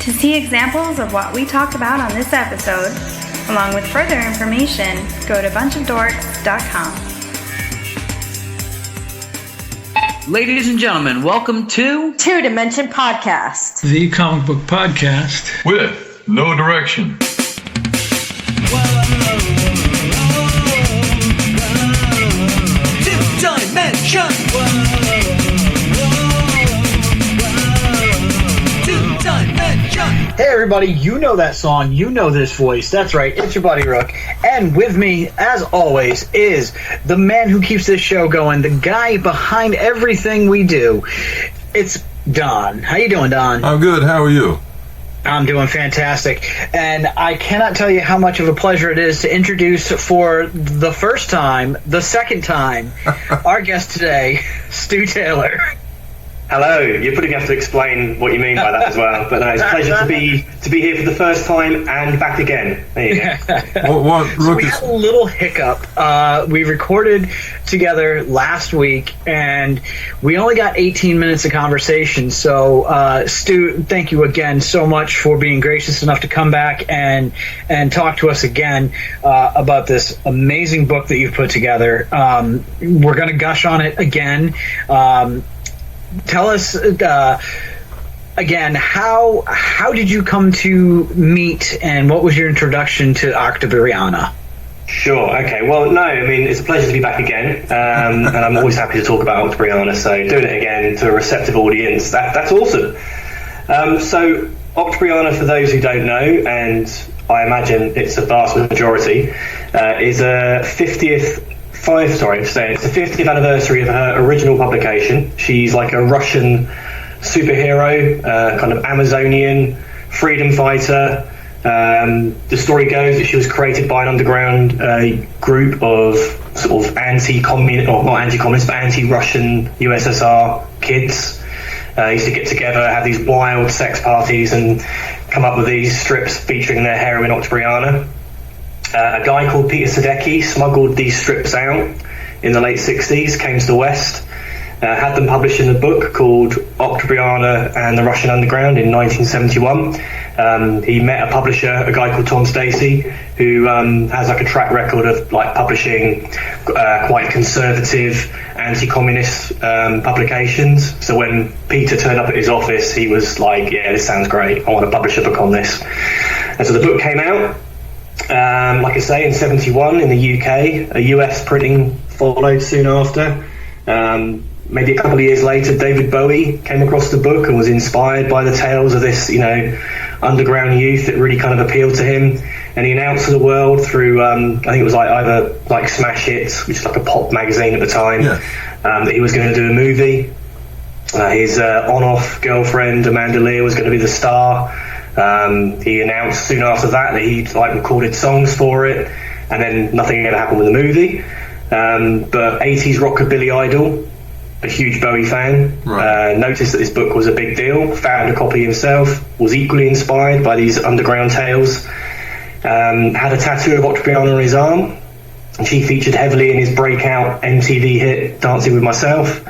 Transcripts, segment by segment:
To see examples of what we talked about on this episode, along with further information, go to bunchofdorks.com. Ladies and gentlemen, welcome to Two Dimension Podcast, the comic book podcast with no direction. Hey everybody, you know that song, you know this voice. That's right, it's your buddy Rook. And with me, as always, is the man who keeps this show going, the guy behind everything we do. It's Don. How you doing, Don? I'm good, how are you? I'm doing fantastic. And I cannot tell you how much of a pleasure it is to introduce for the first time, the second time, our guest today, Stu Taylor. Hello. You're probably going to have to explain what you mean by that as well. But no, it's a pleasure to be here for the first time and back again. There you go. So we had a little hiccup. We recorded together last week, and we only got 18 minutes of conversation. So, Stu, thank you again so much for being gracious enough to come back and talk to us again about this amazing book that you've put together. We're going to gush on it again. Tell us again, how did you come to meet, and what was your introduction to Octobriana? Sure. Okay. Well, no. I mean, it's a pleasure to be back again, and I'm always happy to talk about Octobriana. So doing it again to a receptive audience, that's awesome. So Octobriana, for those who don't know, and I imagine it's a vast majority, is a 50th. It's the 50th anniversary of her original publication. She's like a Russian superhero, kind of Amazonian freedom fighter. The story goes that she was created by an underground group of sort of anti-communist, or not anti-communist, but anti-Russian USSR kids. Used to get together, have these wild sex parties, and come up with these strips featuring their heroine Octobriana. A guy called Peter Sadecki smuggled these strips out in the late 60s, came to the West, had them published in a book called Octobriana and the Russian Underground in 1971. He met a publisher, a guy called Tom Stacey, who has like a track record of like publishing quite conservative, anti-communist publications. So when Peter turned up at his office, he was like, yeah, this sounds great, I want to publish a book on this. And so the book came out. Like I say, in 71 in the UK, a US printing followed soon after. Maybe a couple of years later, David Bowie came across the book and was inspired by the tales of this, underground youth that really kind of appealed to him. And he announced to the world through, I think it was either like Smash Hits, which is like a pop magazine at the time, that he was going to do a movie. His on-off girlfriend, Amanda Lear, was going to be the star. He announced soon after that he'd recorded songs for it, and then nothing ever happened with the movie. But 80s rockabilly idol, a huge Bowie fan, noticed that this book was a big deal, found a copy himself, was equally inspired by these underground tales, had a tattoo of Octobriana on his arm, and she featured heavily in his breakout MTV hit Dancing With Myself.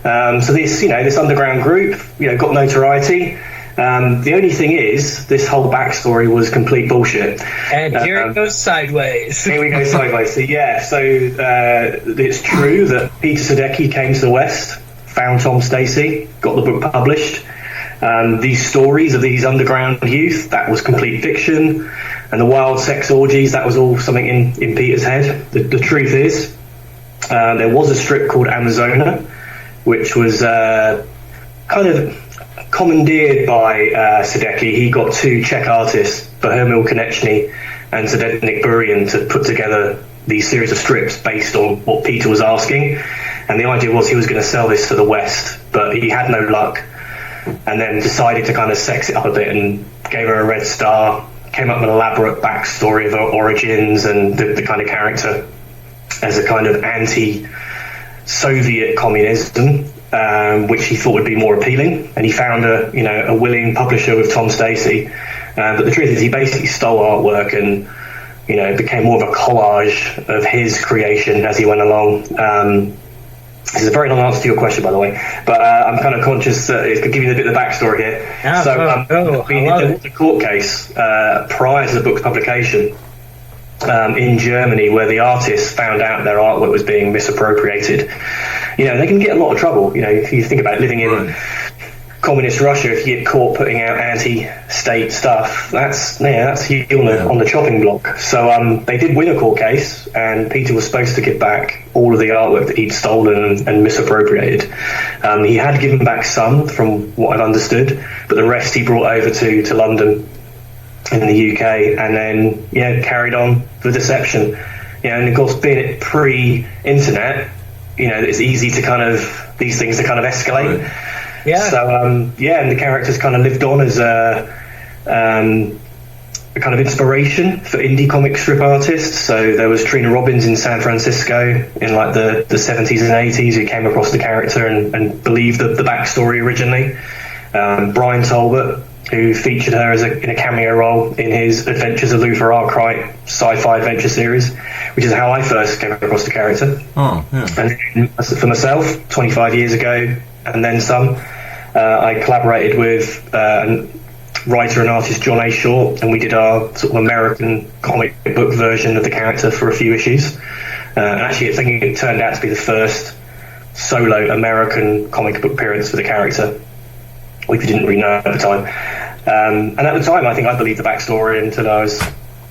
So this underground group, got notoriety. The only thing is, this whole backstory was complete bullshit. And here it goes sideways. Here we go sideways. So it's true that Peter Sadecki came to the West, found Tom Stacey, got the book published. These stories of these underground youth, that was complete fiction. And the wild sex orgies, that was all something in Peter's head. The truth is, there was a strip called Amazona, which was kind of commandeered by Sadecki. He got two Czech artists, Bohumil Konečný and Zdeněk Burian, to put together these series of strips based on what Peter was asking. And the idea was he was going to sell this to the West, but he had no luck, and then decided to kind of sex it up a bit and gave her a red star, came up with an elaborate backstory of her origins and the kind of character as a kind of anti-Soviet communism, which he thought would be more appealing, and he found a willing publisher with Tom Stacey. But the truth is, he basically stole artwork and it became more of a collage of his creation as he went along. This is a very long answer to your question, by the way, but I'm kind of conscious that it's going to give you a bit of the backstory here. There was a court case prior to the book's publication in Germany where the artists found out their artwork was being misappropriated. They can get a lot of trouble. If you think about living in communist Russia, if you get caught putting out anti-state stuff, that's you on the chopping block. So they did win a court case, and Peter was supposed to give back all of the artwork that he'd stolen and misappropriated. He had given back some, from what I've understood, but the rest he brought over to London in the UK, and then carried on the deception. And of course, being it pre-internet, it's easy to these things to escalate. Right. Yeah. So and the characters kind of lived on as a kind of inspiration for indie comic strip artists. So there was Trina Robbins in San Francisco in like the 70s and 80s who came across the character and believed the backstory originally. Brian Talbot, who featured her in a cameo role in his Adventures of Luther Arkwright sci-fi adventure series, which is how I first came across the character. Oh, yeah. And for myself, 25 years ago, and then some, I collaborated with writer and artist John A. Short, and we did our sort of American comic book version of the character for a few issues. And actually, I think it turned out to be the first solo American comic book appearance for the character, which we didn't really know at the time. And at the time, I think I believed the backstory until I was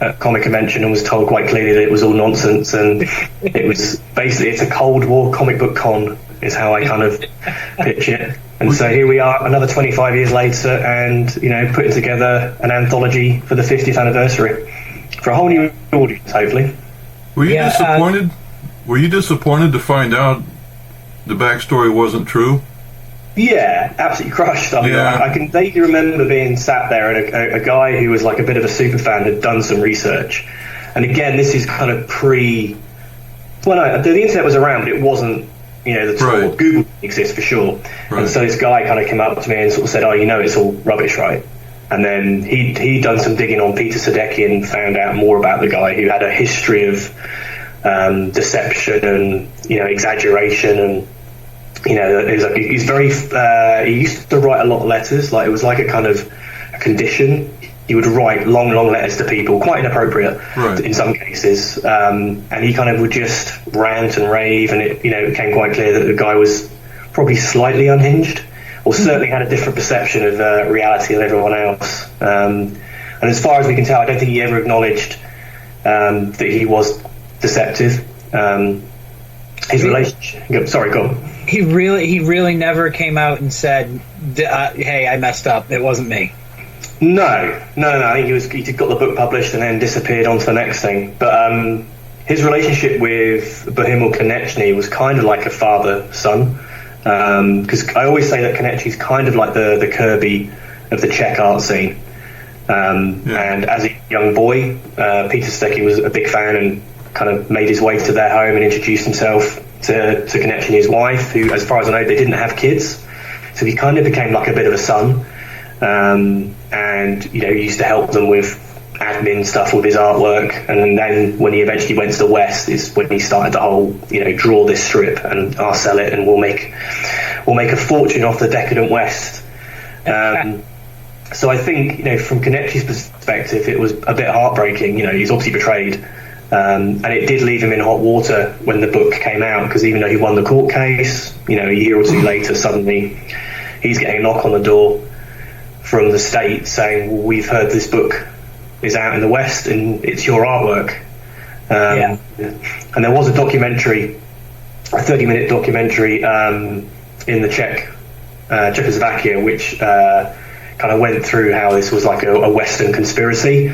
at Comic Convention and was told quite clearly that it was all nonsense, and it was basically, it's a Cold War comic book con, is how I kind of pitch it. And so here we are, another 25 years later, and putting together an anthology for the 50th anniversary for a whole new audience, hopefully. Were you disappointed? Were you disappointed to find out the backstory wasn't true? Yeah, absolutely crushed. I can vaguely remember being sat there and a guy who was like a bit of a super fan had done some research. And again, this is kind of the internet was around, but it wasn't, the tool. Right. Google exists for sure. Right. And so this guy kind of came up to me and sort of said, it's all rubbish, right? And then he'd done some digging on Peter Sadecki and found out more about the guy who had a history of deception and, exaggeration, and he's very. He used to write a lot of letters. Like, it was like a kind of a condition. He would write long letters to people, quite inappropriate in some cases. And he kind of would just rant and rave, and it became quite clear that the guy was probably slightly unhinged, or certainly had a different perception of reality than everyone else. And as far as we can tell, I don't think he ever acknowledged that he was deceptive. His relationship. Sorry, go on. He really never came out and said, "Hey, I messed up. It wasn't me." No. I think he got the book published and then disappeared on to the next thing. But his relationship with Bohumil Konechny was kind of like a father-son. Because I always say that Konechny's kind of like the Kirby of the Czech art scene. And as a young boy, Peter Sadecki was a big fan and kind of made his way to their home and introduced himself to Konechny, his wife, who, as far as I know, they didn't have kids. So he kind of became like a bit of a son. And he used to help them with admin stuff with his artwork, and then when he eventually went to the West is when he started the whole draw this strip and I'll sell it and we'll make a fortune off the decadent West. So I think from Konechny's perspective it was a bit heartbreaking. He's obviously betrayed, and it did leave him in hot water when the book came out, because even though he won the court case, a year or two later suddenly he's getting a knock on the door from the state saying, well, we've heard this book is out in the West and it's your artwork. And there was a documentary, a 30-minute documentary in the Czechoslovakia, which kind of went through how this was like a Western conspiracy.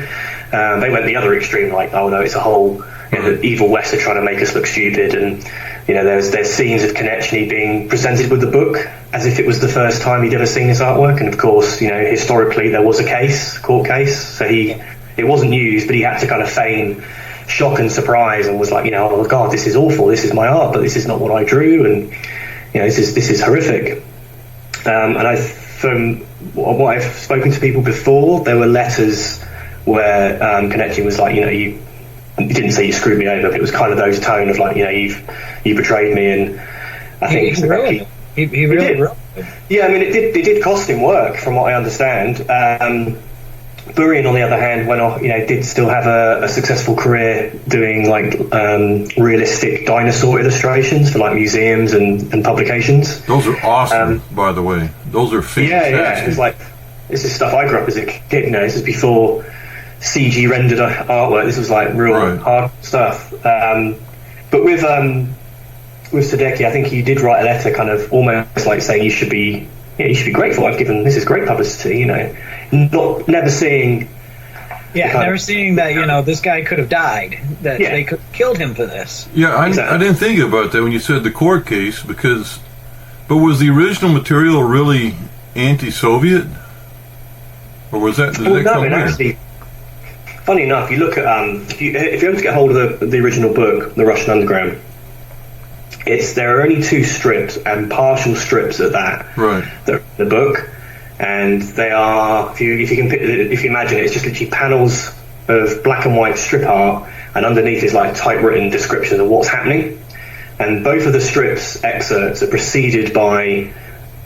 They went the other extreme, like, oh no, it's a whole the evil West are trying to make us look stupid, and there's scenes of Konechny being presented with the book as if it was the first time he'd ever seen this artwork, and of course, historically there was a court case, so it wasn't used, but he had to kind of feign shock and surprise, and was like, oh God, this is awful, this is my art, but this is not what I drew, and this is horrific. And from what I've spoken to people before, there were letters where Konechny was like, you didn't say you screwed me over, but it was kind of those tone of like, you betrayed me, I think he really did. Yeah, I mean, it did cost him work, from what I understand. Burian, on the other hand, went off. Did still have a successful career doing like realistic dinosaur illustrations for like museums and publications. Those are awesome, by the way. Those are fantastic. Yeah. It's like, this is stuff I grew up as a kid. This is before CG rendered artwork. This was like real hard stuff. But with Sadecki, I think he did write a letter, kind of almost like saying you should be grateful. This is great publicity. Never seeing. Yeah, never seeing that. This guy could have died. That they could have killed him for this. Yeah, I didn't think about that when you said the court case, but was the original material really anti-Soviet, or was that? Actually, funny enough, you look at if you ever get hold of the original book, The Russian Underground. There are only 2 strips and partial strips at that. Right. The book, and they are if you imagine it, it's just literally panels of black and white strip art, and underneath is like typewritten description of what's happening. And both of the strips excerpts are preceded by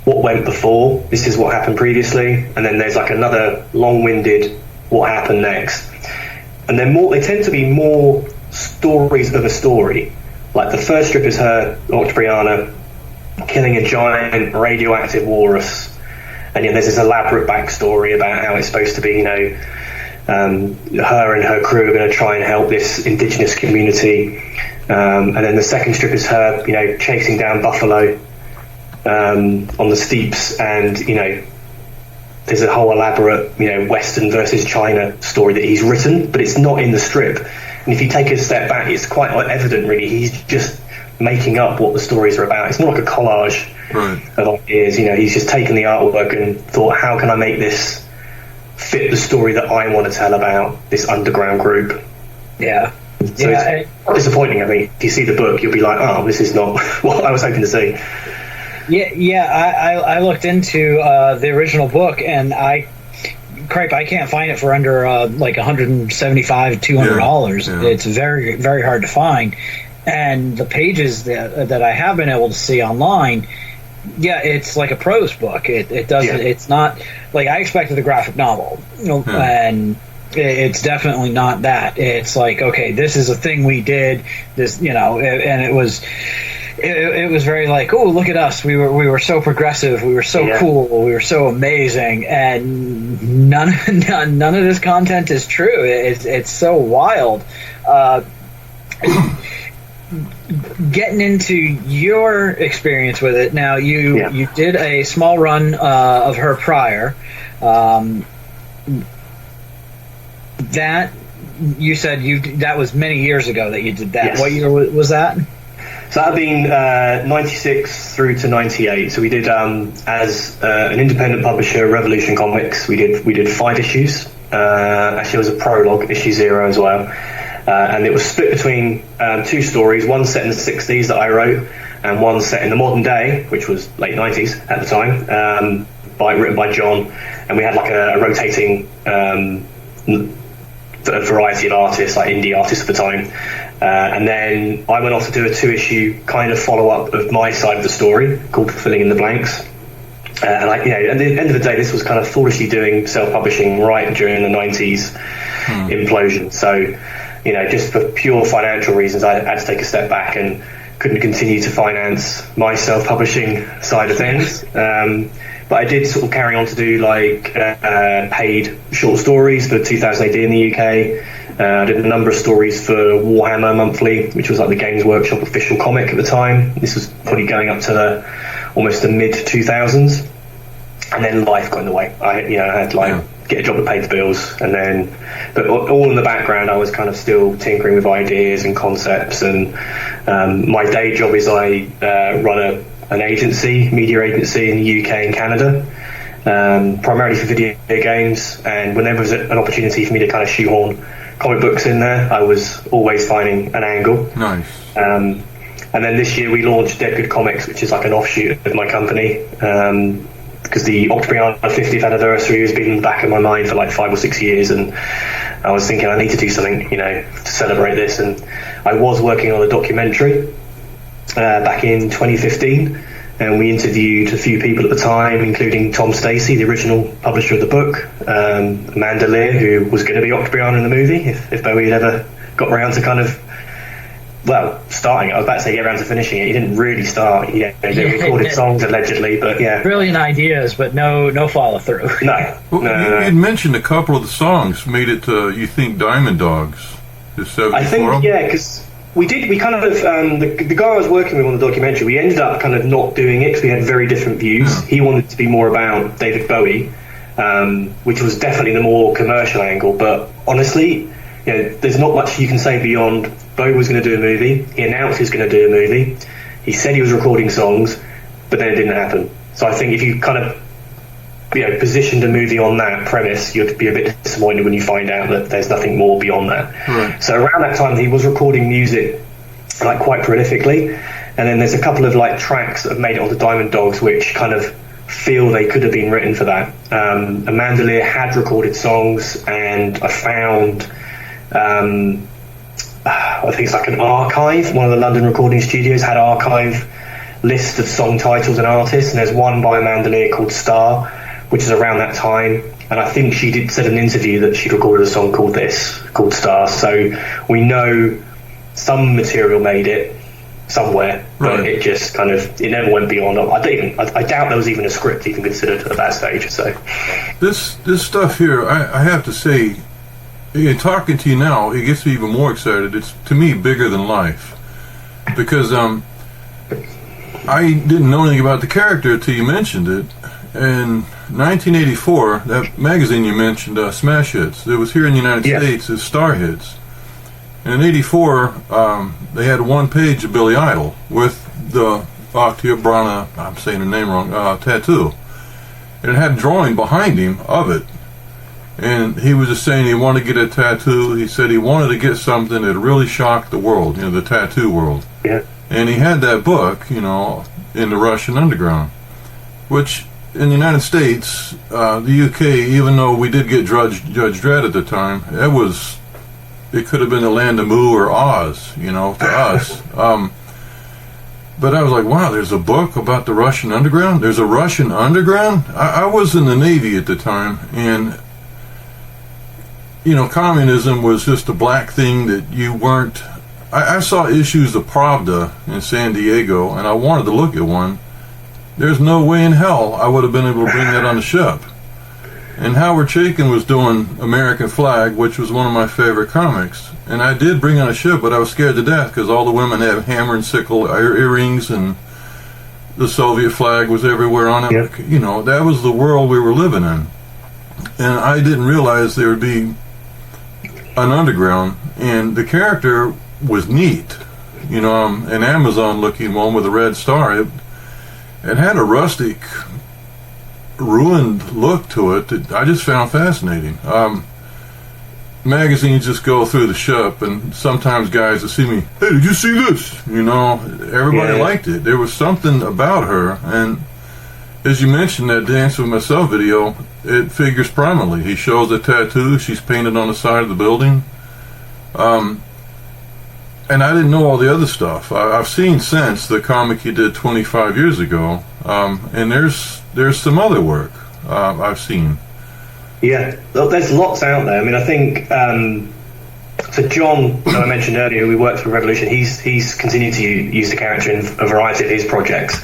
what went before. This is what happened previously, and then there's like another long-winded what happened next. And they tend to be more stories of a story. Like the first strip is her, Octobriana, killing a giant radioactive walrus, and there's this elaborate backstory about how it's supposed to be, her and her crew are going to try and help this indigenous community. And then the second strip is her, chasing down buffalo on the steeps, and there's a whole elaborate, Western versus China story that he's written, but it's not in the strip. And if you take a step back, it's quite evident, really, he's just making up what the stories are about. It's not like a collage of ideas. He's just taken the artwork and thought, how can I make this fit the story that I want to tell about this underground group? Yeah. So it's disappointing. I mean, if you see the book, you'll be like, oh, this is not what I was hoping to see. I looked into the original book, and I can't find it for under like $175, $200. Yeah. It's very, very hard to find. And the pages that I have been able to see online, it's like a prose book. It doesn't. Yeah. It's not like I expected a graphic novel, and it's definitely not that. It's like, okay, this is a thing we did. This, and it was. It was very like, oh, look at us. We were so progressive. We were so cool. We were so amazing. And none of this content is true. It's so wild. Getting into your experience with it now, you did a small run of her prior. That you said that was many years ago that you did that. Yes. What year was that? So that had been 96 through to 98. So we did, as an independent publisher, Revolution Comics, we did 5 issues. Actually, it was a prologue, issue 0 as well. And it was split between 2 stories, one set in the 60s that I wrote, and one set in the modern day, which was late 90s at the time, written by John. And we had like a rotating variety of artists, like indie artists at the time. And then I went off to do a 2-issue kind of follow-up of my side of the story called Filling in the Blanks. And at the end of the day, this was kind of foolishly doing self-publishing right during the 90s implosion. So, just for pure financial reasons, I had to take a step back and couldn't continue to finance my self-publishing side of things. But I did sort of carry on to do like paid short stories for 2000 AD in the UK. I did a number of stories for Warhammer Monthly, which was like the Games Workshop official comic at the time. This was probably going up to almost the mid-2000s. And then life got in the way. I had to get a job that paid the bills. But all in the background, I was kind of still tinkering with ideas and concepts. And my day job is I run an agency, media agency in the UK and Canada, primarily for video games. And whenever there was an opportunity for me to kind of shoehorn comic books in there, I was always finding an angle. Nice. And then this year we launched Dead Good Comics, which is like an offshoot of my company, because the Octobriana 50th anniversary has been in the back of my mind for like 5 or 6 years, and I was thinking I need to do something, to celebrate this. And I was working on a documentary back in 2015, and we interviewed a few people at the time, including Tom Stacey, the original publisher of the book, Amanda Lear, who was going to be Octobriana in the movie if Bowie had ever got around to kind of, well, starting. I was about to say get around to finishing it. He didn't really start. He recorded songs allegedly, but yeah, brilliant ideas, but no follow through. No. You'd mentioned a couple of the songs made it to You Think Diamond Dogs. I think, yeah, because we kind of the guy I was working with on the documentary, we ended up kind of not doing it because we had very different views. Yeah. He wanted to be more about David Bowie, which was definitely the more commercial angle. But honestly, there's not much you can say beyond Bowie was going to do a movie. He announced he was going to do a movie. He said he was recording songs, but then it didn't happen. So I think if you kind of positioned a movie on that premise, you'd be a bit disappointed when you find out that there's nothing more beyond that. Right. So around that time, he was recording music like quite prolifically, and then there's a couple of like tracks that have made it onto Diamond Dogs, which kind of feel they could have been written for that. Amanda Lear had recorded songs, and I found, I think it's like an archive. One of the London recording studios had archive list of song titles and artists, and there's one by Amanda Lear called Star, which is around that time, and I think she said in an interview that she'd recorded a song called Star. So we know some material made it somewhere, but right. It just kind of, it never went beyond. I doubt there was even a script even considered at that stage. So this stuff here, I have to say, talking to you now, it gets me even more excited. It's, to me, bigger than life, because I didn't know anything about the character until you mentioned it. In 1984, that magazine you mentioned, Smash Hits, it was here in the United States as Star Hits. And in 84, they had one page of Billy Idol with the Octobriana, I'm saying her name wrong, tattoo. And it had a drawing behind him of it. And he was just saying he wanted to get a tattoo. He said he wanted to get something that really shocked the world, the tattoo world. Yeah. And he had that book, in the Russian underground, which in the United States, the UK, even though we did get Judge Dredd at the time, it could have been the land of Moo or Oz, to us. But I was like, wow, there's a book about the Russian underground? There's a Russian underground? I was in the Navy at the time, and communism was just a black thing that you weren't. I saw issues of Pravda in San Diego, and I wanted to look at one. There's no way in hell I would have been able to bring that on the ship. And Howard Chaykin was doing American Flag, which was one of my favorite comics. And I did bring on a ship, but I was scared to death because all the women had hammer and sickle earrings, and the Soviet flag was everywhere on it. Yep. That was the world we were living in. And I didn't realize there would be an underground, and the character was neat. An Amazon-looking one with a red star. It had a rustic, ruined look to it that I just found fascinating. Magazines just go through the ship, and sometimes guys that see me, hey, did you see this? Everybody liked it. There was something about her, and as you mentioned, that Dance With Myself video, it figures prominently. He shows a tattoo she's painted on the side of the building. And I didn't know all the other stuff. I've seen since the comic he did 25 years ago, and there's some other work I've seen. Yeah, there's lots out there. I mean, I think so. John, who I mentioned earlier, who worked for Revolution, he's continued to use the character in a variety of his projects.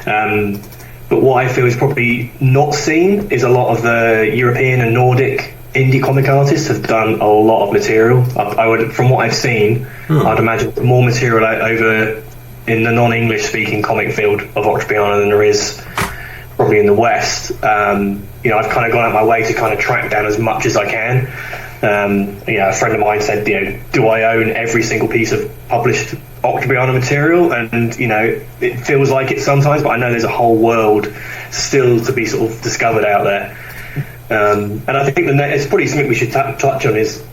But what I feel is probably not seen is a lot of the European and Nordic indie comic artists have done a lot of material. I would, from what I've seen, I'd imagine more material over in the non-English speaking comic field of Octobriana than there is probably in the West. I've kind of gone out my way to kind of track down as much as I can. A friend of mine said, do I own every single piece of published Octobriana material? And it feels like it sometimes, but I know there's a whole world still to be sort of discovered out there. And I think it's probably something we should touch on is,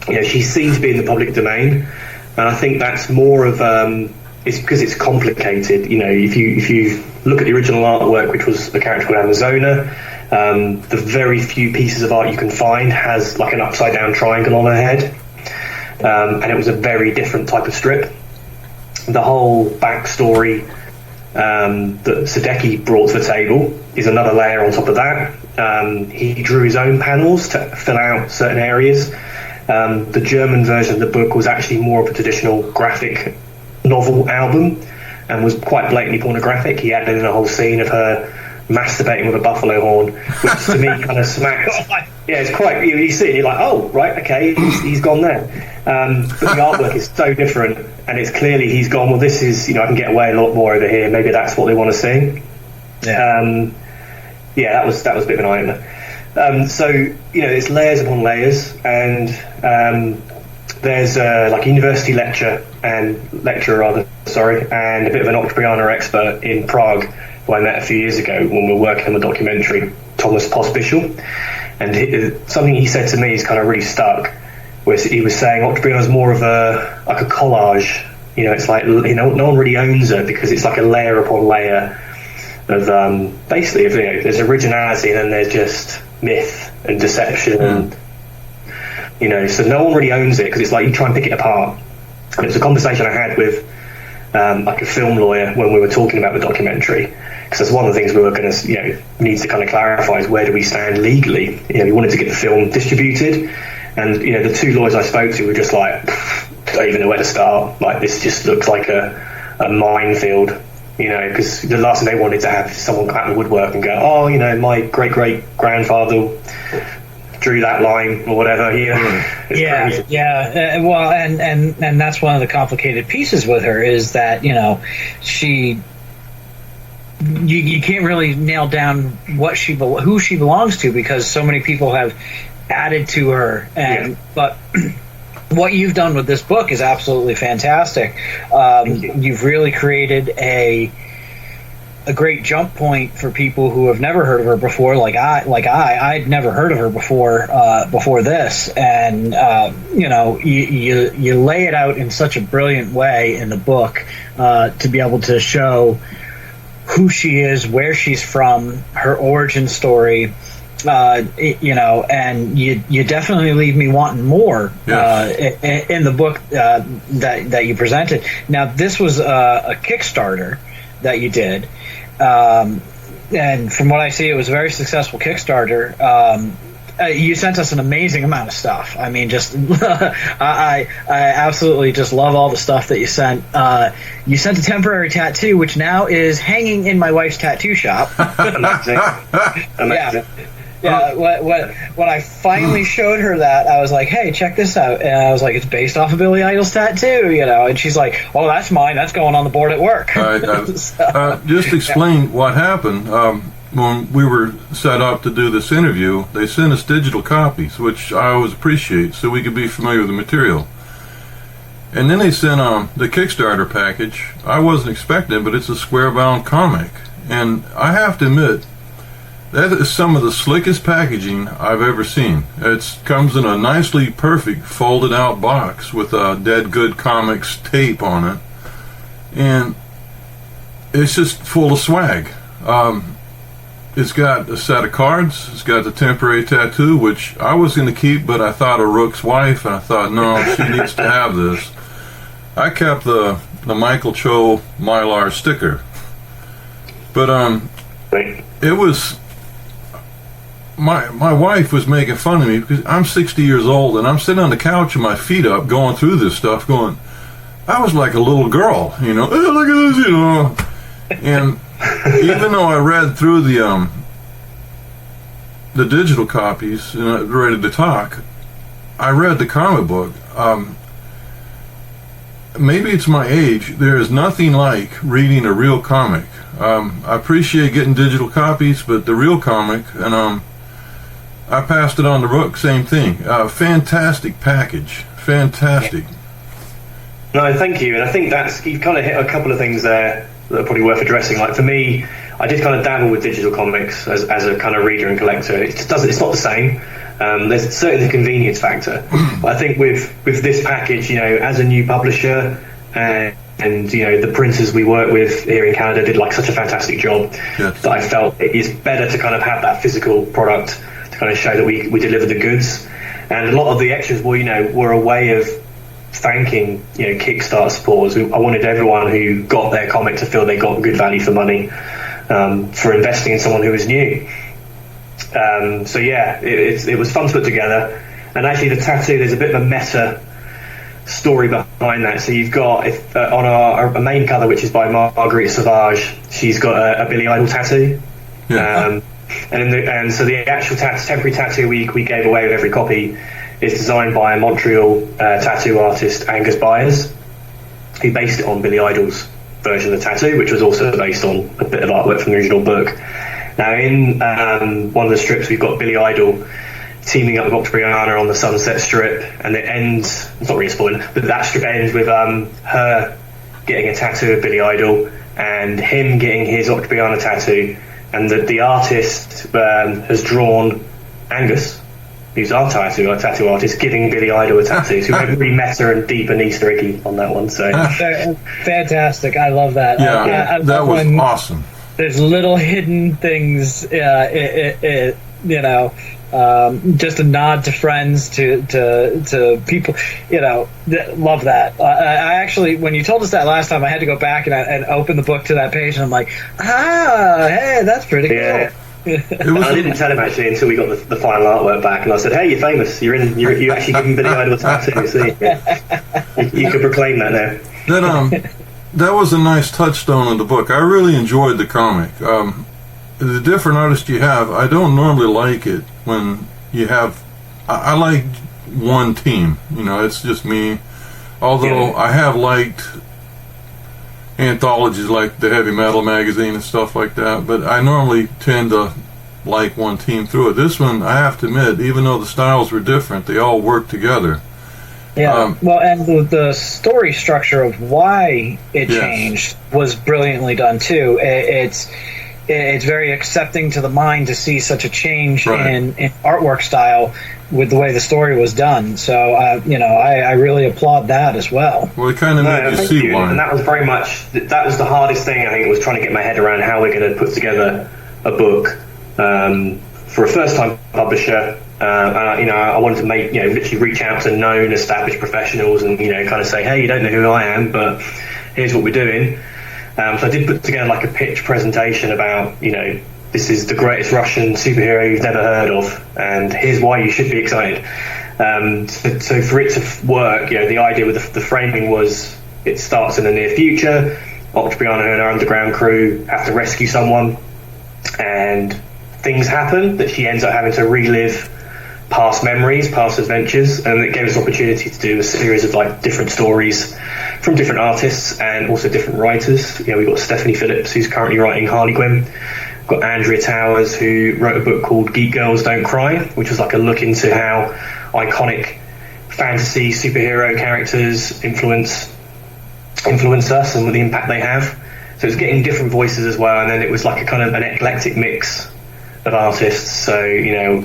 she seems to be in the public domain, and I think that's more of it's because it's complicated. If you look at the original artwork, which was a character called Amazona, the very few pieces of art you can find has like an upside down triangle on her head, and it was a very different type of strip. the whole backstory that Sadecki brought to the table is another layer on top of that. He drew his own panels to fill out certain areas. The German version of the book was actually more of a traditional graphic novel album and was quite blatantly pornographic. He added in a whole scene of her masturbating with a buffalo horn, which to me kind of smacks. Yeah, it's quite. You see it, you're like, oh, right, okay, he's gone there. But the artwork is so different, and it's clearly he's gone. Well, this is, I can get away a lot more over here. Maybe that's what they want to see. Yeah. That was a bit of an eye-opener. So it's layers upon layers, and there's like a university lecturer and a bit of an Octobriana expert in Prague who I met a few years ago when we were working on the documentary, Thomas Pospischal, and something he said to me is kind of really stuck, where he was saying Octobriana is more of a collage. It's like no one really owns it because it's like a layer upon layer of basically there's originality and then there's just myth and deception and so no one really owns it because it's like you try and pick it apart. And it was a conversation I had with like a film lawyer when we were talking about the documentary, because that's one of the things we were going to need to kind of clarify is where do we stand legally. We wanted to get the film distributed, and the two lawyers I spoke to were just like, don't even know where to start. Like, this just looks like a minefield, because the last thing they wanted to have someone come out of the woodwork and go, oh, my great grandfather drew that line or whatever. Well, and that's one of the complicated pieces with her is that she. You can't really nail down who she belongs to because so many people have added to her, but what you've done with this book is absolutely fantastic. You've really created a great jump point for people who have never heard of her before. I'd never heard of her before this, and you lay it out in such a brilliant way in the book to be able to show who she is, where she's from, her origin story, and you definitely leave me wanting more in the book that you presented. Now, this was a Kickstarter that you did, and from what I see, it was a very successful Kickstarter. You sent us an amazing amount of stuff. I mean, just I absolutely just love all the stuff that you sent. You sent a temporary tattoo, which now is hanging in my wife's tattoo shop. Amazing. Yeah. When I finally showed her that, I was like, "Hey, check this out!" And I was like, "It's based off of Billy Idol's tattoo," And she's like, "Oh, that's mine. That's going on the board at work." Just explain what happened. When we were set up to do this interview, they sent us digital copies, which I always appreciate, so we could be familiar with the material. And then they sent the Kickstarter package. I wasn't expecting it, but it's a square-bound comic. And I have to admit, that is some of the slickest packaging I've ever seen. It comes in a nicely perfect folded-out box with a Dead Good Comics tape on it. And it's just full of swag. It's got a set of cards. It's got the temporary tattoo, which I was going to keep, but I thought of Rook's wife, and I thought, no, she needs to have this. I kept the Michael Cho Mylar sticker. But it was... My wife was making fun of me because I'm 60 years old, and I'm sitting on the couch with my feet up going through this stuff going, I was like a little girl, oh, look at this, And... even though I read through the digital copies and ready to talk, I read the comic book. Maybe it's my age. There is nothing like reading a real comic. I appreciate getting digital copies, but the real comic, and I passed it on to Rook, same thing. Fantastic package. Fantastic. No, thank you. And I think you've kind of hit a couple of things there that are probably worth addressing. Like, for me, I did kind of dabble with digital comics as a kind of reader and collector. It's not the same. There's certainly the convenience factor. But I think with this package, as a new publisher and the printers we work with here in Canada did like such a fantastic job that I felt it is better to kind of have that physical product to kind of show that we deliver the goods. And a lot of the extras were a way of thanking Kickstarter supporters. I wanted everyone who got their comic to feel they got good value for money for investing in someone who was new. So yeah, it was fun to put together. And actually, the tattoo, there's a bit of a meta story behind that. So you've got on our main cover, which is by Marguerite Sauvage, she's got a Billy Idol tattoo. Yeah. And so the actual temporary tattoo we gave away with every copy is designed by a Montreal tattoo artist, Angus Byers, who based it on Billy Idol's version of the tattoo, which was also based on a bit of artwork from the original book. Now, in one of the strips, we've got Billy Idol teaming up with Octobriana on the Sunset Strip, and it ends, it's not really a spoiler, but that strip ends with her getting a tattoo of Billy Idol and him getting his Octobriana tattoo, and the artist has drawn Angus, who's our tattoo artist, giving Billy Idol a tattoo. So we went really meta and deep and Easter eggy on that one. So fantastic! I love that. Yeah, that was awesome. There's little hidden things, just a nod to friends, to people, love that. I actually, when you told us that last time, I had to go back and open the book to that page, and I'm like, hey, that's pretty cool. I didn't tell him actually until we got the final artwork back, and I said, "Hey, you're famous. You actually giving Billy Idol a tattoo. So you can proclaim that now." That was a nice touchstone in the book. I really enjoyed the comic. The different artists you have, I don't normally like it when you have. I like one team. It's just me. Although I have liked anthologies like the Heavy Metal magazine and stuff like that, but I normally tend to like one team through it. This one, I have to admit, even though the styles were different, they all worked together. Yeah, well, and the story structure of why it changed was brilliantly done too. It's very accepting to the mind to see such a change in artwork style with the way the story was done. So, I really applaud that as well. Well, it kind of made you see why. And that was very much, that was the hardest thing, I think, was trying to get my head around how we're going to put together a book for a first-time publisher. I wanted to make, literally reach out to known, established professionals and, kind of say, hey, you don't know who I am, but here's what we're doing. So I did put together like a pitch presentation about, this is the greatest Russian superhero you've never heard of, and here's why you should be excited. So for it to work, the idea with the framing was it starts in the near future. Octobriana and her underground crew have to rescue someone, and things happen that she ends up having to relive past memories, past adventures, and it gave us opportunity to do a series of like different stories from different artists and also different writers. We've got Stephanie Phillips, who's currently writing Harley Quinn. We've got Andrea Towers, who wrote a book called Geek Girls Don't Cry, which was like a look into how iconic fantasy superhero characters influence us and the impact they have. So it's getting different voices as well, and then it was like a kind of an eclectic mix of artists. So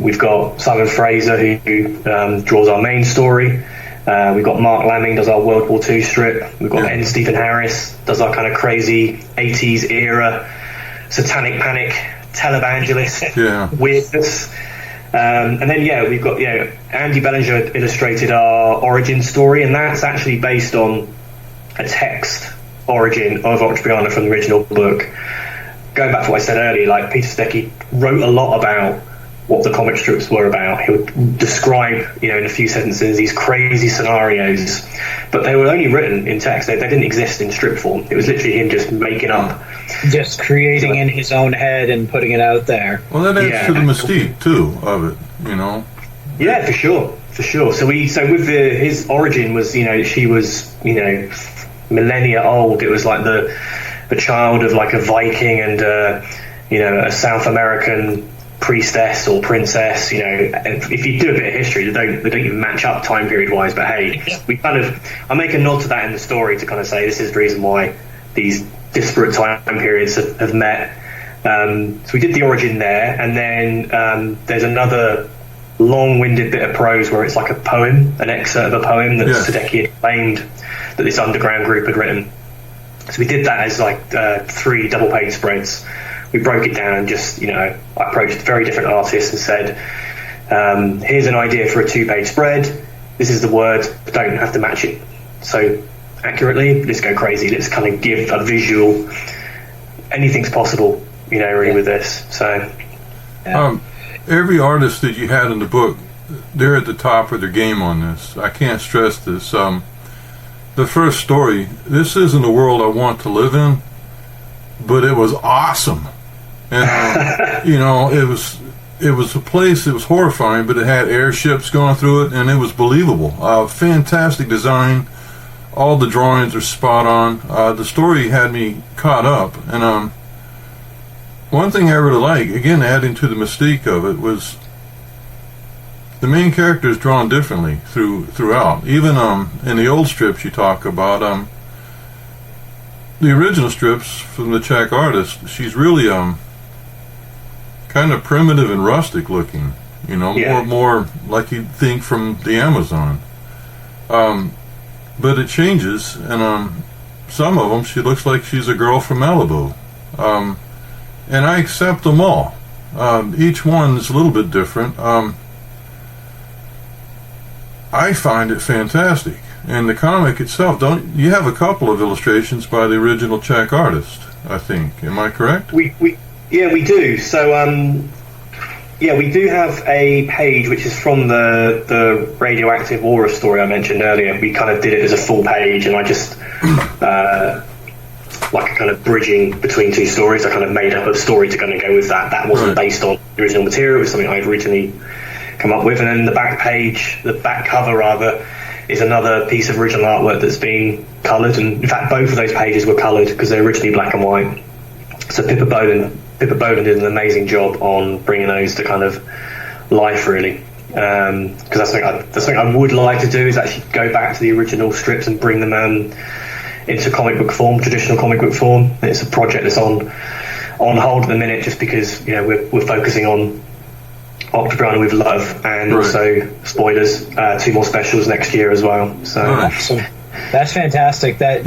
we've got Simon Fraser, who draws our main story. We've got Mark Lamming does our World War II strip. We've got N. Stephen Harris does our kind of crazy 80s era satanic panic televangelist weirdness. And then we've got Andy Bellinger illustrated our origin story, and that's actually based on a text origin of Octobriana from the original book. Going back to what I said earlier, like Peter Stecky wrote a lot about what the comic strips were about. He would describe, in a few sentences, these crazy scenarios, but they were only written in text. They didn't exist in strip form. It was literally him just making up. Just creating in his own head and putting it out there. Well, that adds to the mystique, too, of it, Yeah, for sure. So with his origin was, she was, millennia old. It was like the child of like a Viking and a South American priestess or princess. And if you do a bit of history, they don't even match up time period wise. But hey, I make a nod to that in the story to kind of say this is the reason why these disparate time periods have met. So we did the origin there, and then there's another long-winded bit of prose where it's like a poem, an excerpt of a poem that Sadecki had claimed that this underground group had written. So we did that as like 3 double-page spreads. We broke it down and just, I approached very different artists and said, here's an idea for a 2-page spread. This is the word, but don't have to match it so accurately. Let's go crazy. Let's kind of give a visual. Anything's possible, really with this. So, every artist that you had in the book, they're at the top of their game on this. I can't stress this. The first story, this isn't a world I want to live in, but it was awesome. And, it was a place that was horrifying, but it had airships going through it, and it was believable. Fantastic design. All the drawings are spot on. The story had me caught up. And one thing I really like, again, adding to the mystique of it, was the main character is drawn differently throughout. Even in the old strips you talk about, the original strips from the Czech artist, she's really kind of primitive and rustic looking, more like you'd think from the Amazon. But it changes, and some of them she looks like she's a girl from Malibu. And I accept them all. Each one is a little bit different. I find it fantastic. And the comic itself, you have a couple of illustrations by the original Czech artist, I think. Am I correct? We do. So we do have a page which is from the radioactive aura story I mentioned earlier. We kind of did it as a full page, and I just like a kind of bridging between two stories. I kind of made up a story to kind of go with that. That wasn't based on the original material. It was something I'd originally come up with. And then the back cover rather, is another piece of original artwork that's been coloured. And in fact, both of those pages were coloured because they're originally black and white. So Pippa Bowden did an amazing job on bringing those to kind of life, really. Because that's something I would like to do, is actually go back to the original strips and bring them into comic book form, traditional comic book form. It's a project that's on hold at the minute, just because we're focusing on Octobriana With Love, and also spoilers, 2 more specials next year as well. So that's fantastic. That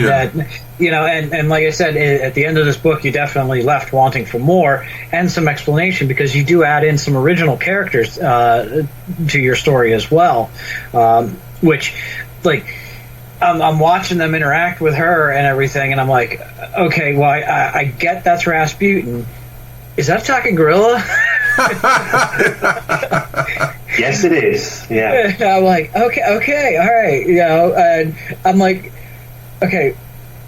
and like I said, at the end of this book, you definitely left wanting for more and some explanation, because you do add in some original characters to your story as well, which, like, I'm watching them interact with her and everything, and I'm like, okay, well, I get that's Rasputin. Is that a talking gorilla? Yes, it is. Yeah. I'm like, okay, all right, and I'm like, okay,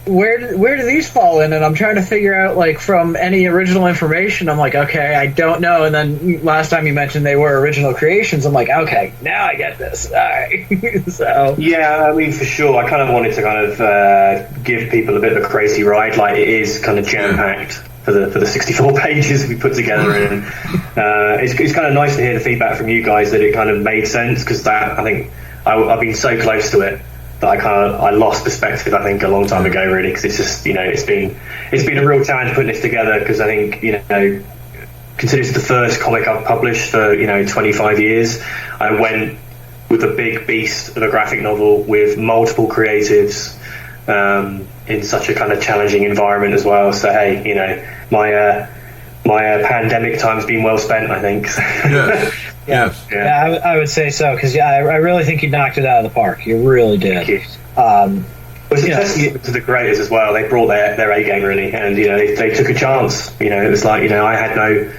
where do these fall in? And I'm trying to figure out, like, from any original information, I'm like, okay, I don't know. And then last time you mentioned they were original creations, I'm like, okay, now I get this. All right. So yeah, I mean, for sure, I kind of wanted to kind of give people a bit of a crazy ride. Like, it is kind of jam-packed for the 64 pages we put together, and it's kind of nice to hear the feedback from you guys that it kind of made sense, because I think I've been so close to it that I lost perspective, I think, a long time ago, really, because it's just it's been a real challenge putting this together, because I think considered it's the first comic I've published for 25 years. I went with a big beast of a graphic novel with multiple creatives in such a kind of challenging environment as well. So hey, my pandemic time's been well spent, I think. Yes. Yeah, I would say so, because I really think you knocked it out of the park. You really did. Well, it's a testament to the creators as well. They brought their A game, really, and they took a chance. It was like I had no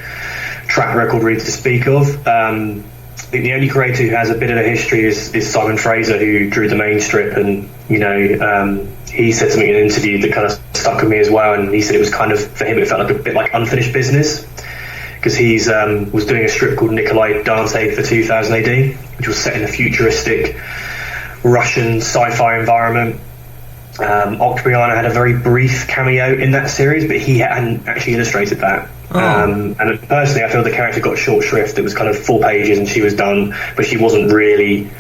track record really to speak of. I think the only creator who has a bit of a history is Simon Fraser, who drew the main strip, and he said something in an interview that kind of stuck with me as well. And he said it was kind of, for him, it felt like a bit like unfinished business, because he's was doing a strip called Nikolai Dante for 2000 AD, which was set in a futuristic Russian sci-fi environment. Octobriana had a very brief cameo in that series, but he hadn't actually illustrated that. And personally, I feel the character got short shrift. It was kind of 4 pages and she was done, but she wasn't really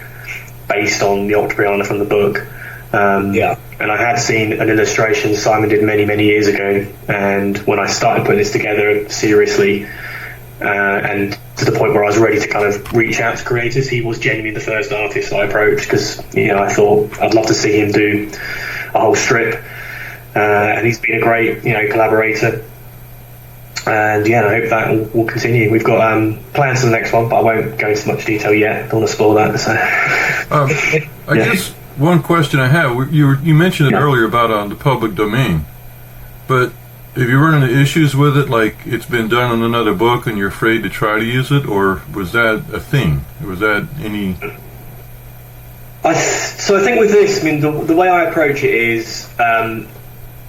based on the Octobriana from the book. And I had seen an illustration Simon did many years ago, and when I started putting this together seriously, and to the point where I was ready to kind of reach out to creators, he was genuinely the first artist I approached, because I thought I'd love to see him do a whole strip, and he's been a great collaborator, and I hope that will continue. We've got plans for the next one, but I won't go into much detail yet. Don't want to spoil that. So. I guess one question I have, you mentioned it earlier about the public domain, but have you run into issues with it, like it's been done in another book and you're afraid to try to use it, or was that a thing? Was that any... So I think with this, I mean, the way I approach it is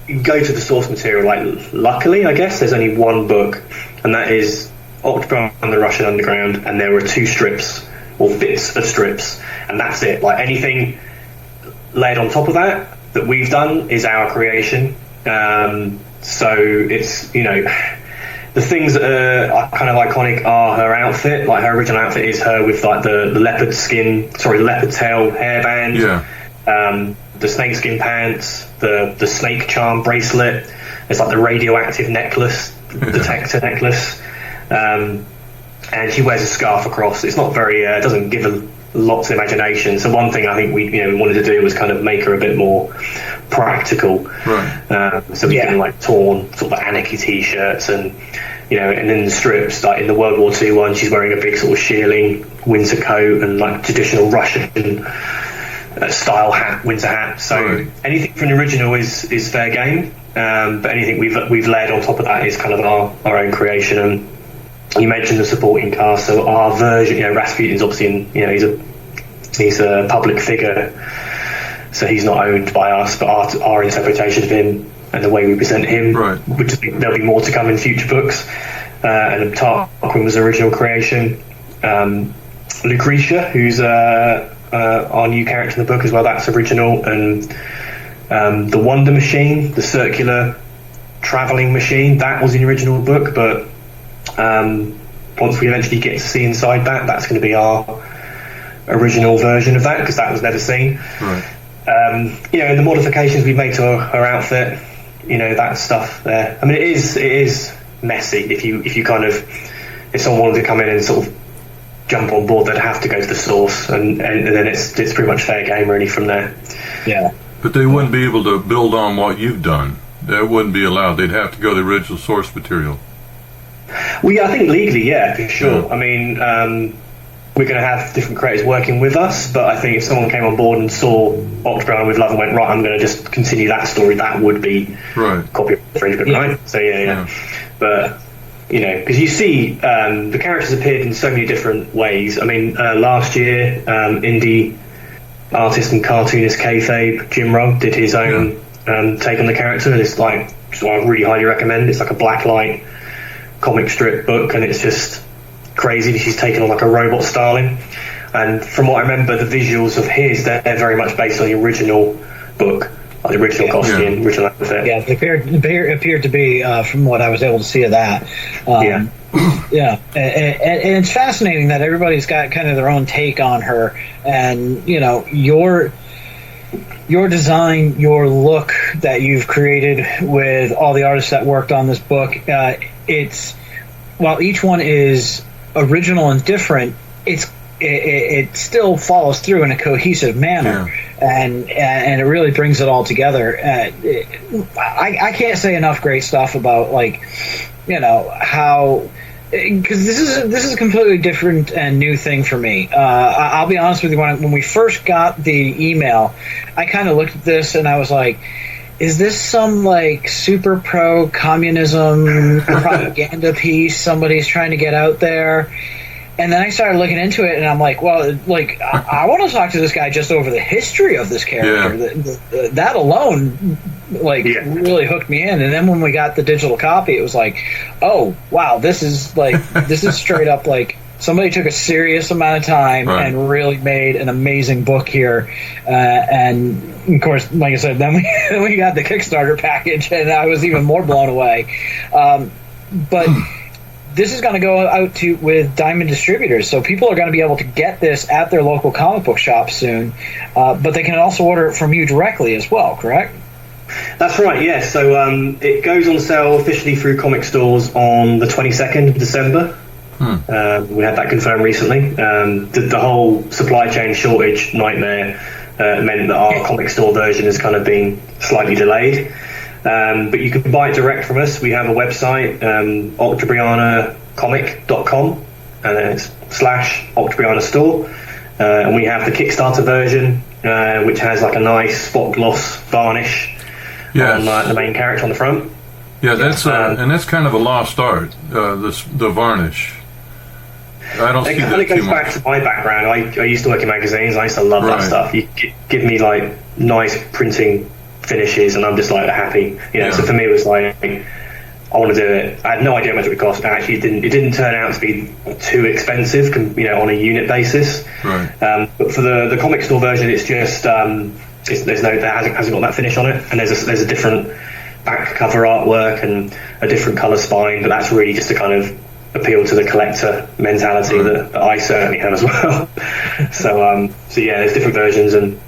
you go to the source material. Like, luckily, I guess, there's only one book, and that is Octobriana and the Russian Underground, and there were 2 strips, or bits of strips, and that's it. Like, anything laid on top of that we've done is our creation. So it's, you know, the things that are kind of iconic are her outfit. Like, her original outfit is her with like the leopard tail hairband, the snake skin pants, the snake charm bracelet. It's like the radioactive necklace, detector necklace, and she wears a scarf across. It's not very, it doesn't give a lot to imagination. So one thing I think we wanted to do was kind of make her a bit more practical, right? So we can like torn sort of anarchy t-shirts, and and in the strips, like in the World War II one, she's wearing a big sort of shearling winter coat and like traditional Russian style hat, winter hat. So anything from the original is fair game, but anything we've layered on top of that is kind of our own creation. And you mentioned the supporting cast, so our version, Rasputin's obviously he's a public figure, so he's not owned by us, but our interpretation of him and the way we present him, there'll be more to come in future books. And Tarquin was original creation. Lucretia, who's our new character in the book as well, that's original. And the Wonder Machine, the circular travelling machine, that was in the original book, but once we eventually get to see inside that, that's going to be our original version of that, because that was never seen. And the modifications we made to her outfit, that stuff there. I mean, it is messy. If someone wanted to come in and sort of jump on board, they'd have to go to the source, and then it's pretty much fair game really from there. Yeah. But they wouldn't be able to build on what you've done. That wouldn't be allowed. They'd have to go to the original source material. Well, yeah, I think legally, yeah, for sure. Yeah. I mean, we're going to have different creators working with us, but I think if someone came on board and saw Octobriana With Love and went, right, I'm going to just continue that story, that would be copyright infringement, right? So, yeah. But, because you see the characters appeared in so many different ways. I mean, last year, indie artist and cartoonist kayfabe Jim Rugg did his own take on the character, and it's like, so I really highly recommend. It's like a blacklight comic strip book, and it's just crazy. She's taken on like a robot styling, and from what I remember, the visuals of his, they're very much based on the original book, like the original costume, original outfit. Yeah, they appeared to be, from what I was able to see of that. And it's fascinating that everybody's got kind of their own take on her, and your design, your look that you've created with all the artists that worked on this book, while each one is original and different, it still follows through in a cohesive manner, and it really brings it all together. I can't say enough great stuff about how, because this is a completely different and new thing for me. I'll be honest with you, when we first got the email, I kind of looked at this and I was like, is this some super pro communism propaganda piece somebody's trying to get out there? And then I started looking into it, and I'm like, well, I want to talk to this guy just over the history of this character. Yeah. That alone, really hooked me in. And then when we got the digital copy, it was like, oh, wow, this is straight up somebody took a serious amount of time and really made an amazing book here. And of course, like I said, then we got the Kickstarter package, and I was even more blown away. But this is going to go out with Diamond Distributors, so people are going to be able to get this at their local comic book shop soon, but they can also order it from you directly as well, correct? That's right, yes. So it goes on sale officially through comic stores on the 22nd of December. We had that confirmed recently. The whole supply chain shortage nightmare meant that our comic store version has kind of been slightly delayed. But you can buy it direct from us. We have a website, octobrianacomic.com, and then it's /Octobriana Store. And we have the Kickstarter version, which has like a nice spot gloss varnish on the main character on the front. Yeah, that's and that's kind of a lost art. The varnish. I don't see that too much. It kind of goes back to my background. I used to work in magazines. I used to love that stuff. You give me like nice printing finishes, and I'm just like happy. So for me, it was like, I want to do it. I had no idea how much it would cost. Actually, it didn't turn out to be too expensive, on a unit basis. Right. But for the comic store version, it's just there hasn't got that finish on it, and there's a different back cover artwork and a different colour spine. But that's really just to kind of appeal to the collector mentality that I certainly have as well. So there's different versions, and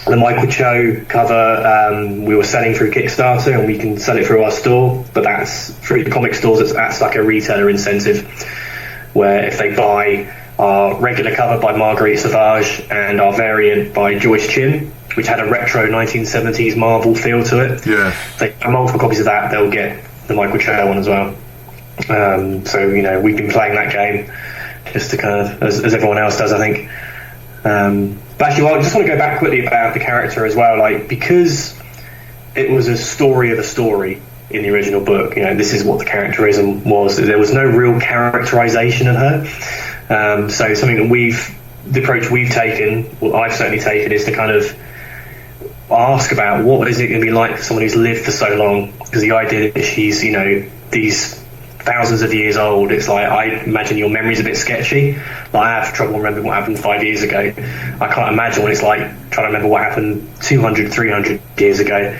the Michael Cho cover we were selling through Kickstarter, and we can sell it through our store, but that's through the comic stores. That's like a retailer incentive, where if they buy our regular cover by Marguerite Sauvage and our variant by Joyce Chin, which had a retro 1970s Marvel feel to it, if they buy multiple copies of that, they'll get the Michael Cho one as well. So we've been playing that game just to kind of as everyone else does, I think. But actually, I just want to go back quickly about the character as well, like, because it was a story of a story in the original book. This is what the characterism was. There was no real characterization of her. So something that the approach we've taken, well, I've certainly taken, is to kind of ask about what is it going to be like for someone who's lived for so long, because the idea that she's these thousands of years old, it's like, I imagine your memory's a bit sketchy. Like, I have trouble remembering what happened 5 years ago. I can't imagine what it's like trying to remember what happened 200, 300 years ago.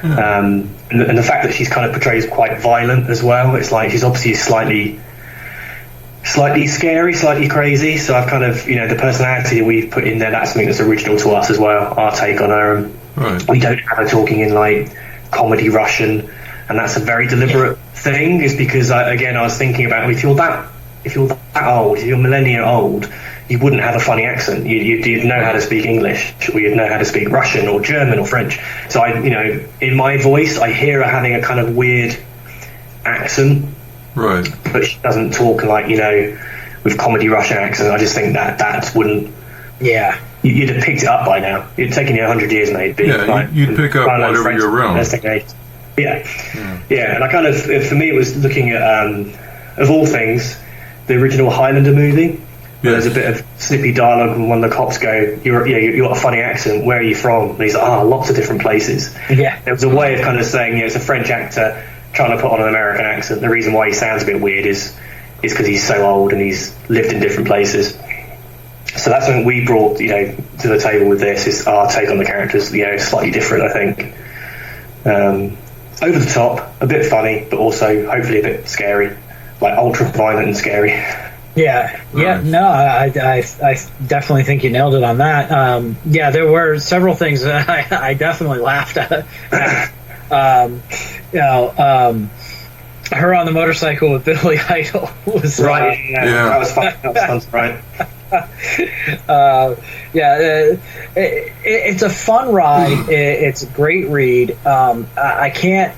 And the fact that she's kind of portrayed as quite violent as well, it's like she's obviously slightly scary, slightly crazy. So I've kind of, the personality we've put in there, that's something that's original to us as well, our take on her. Right. We don't have her talking in like comedy Russian, and that's a very deliberate thing, is because I was thinking about, if you're that old, if you're millennia old, you wouldn't have a funny accent. You'd know how to speak English, or you'd know how to speak Russian or German or French. So in my voice, I hear her having a kind of weird accent, right? But she doesn't talk like with comedy Russian accent. I just think that wouldn't. Yeah. You'd have picked it up by now. It'd taken you 100 years, mate. You'd pick up whatever you're around. Yeah, and I kind of, for me, it was looking at, of all things, the original Highlander movie. There's a bit of snippy dialogue when one of the cops go, you got a funny accent, where are you from? And he's like, lots of different places. Yeah. There was a way of kind of saying, it's a French actor trying to put on an American accent. The reason why he sounds a bit weird is because he's so old and he's lived in different places. So that's something we brought, to the table with this, is our take on the characters, slightly different, I think. Over the top, a bit funny, but also hopefully a bit scary, like ultra violent and scary. No, I definitely think you nailed it on that. There were several things that I definitely laughed at. Her on the motorcycle with Billy Idol was right. That was fun. That was fun, right? It's a fun ride. It's a great read. I can't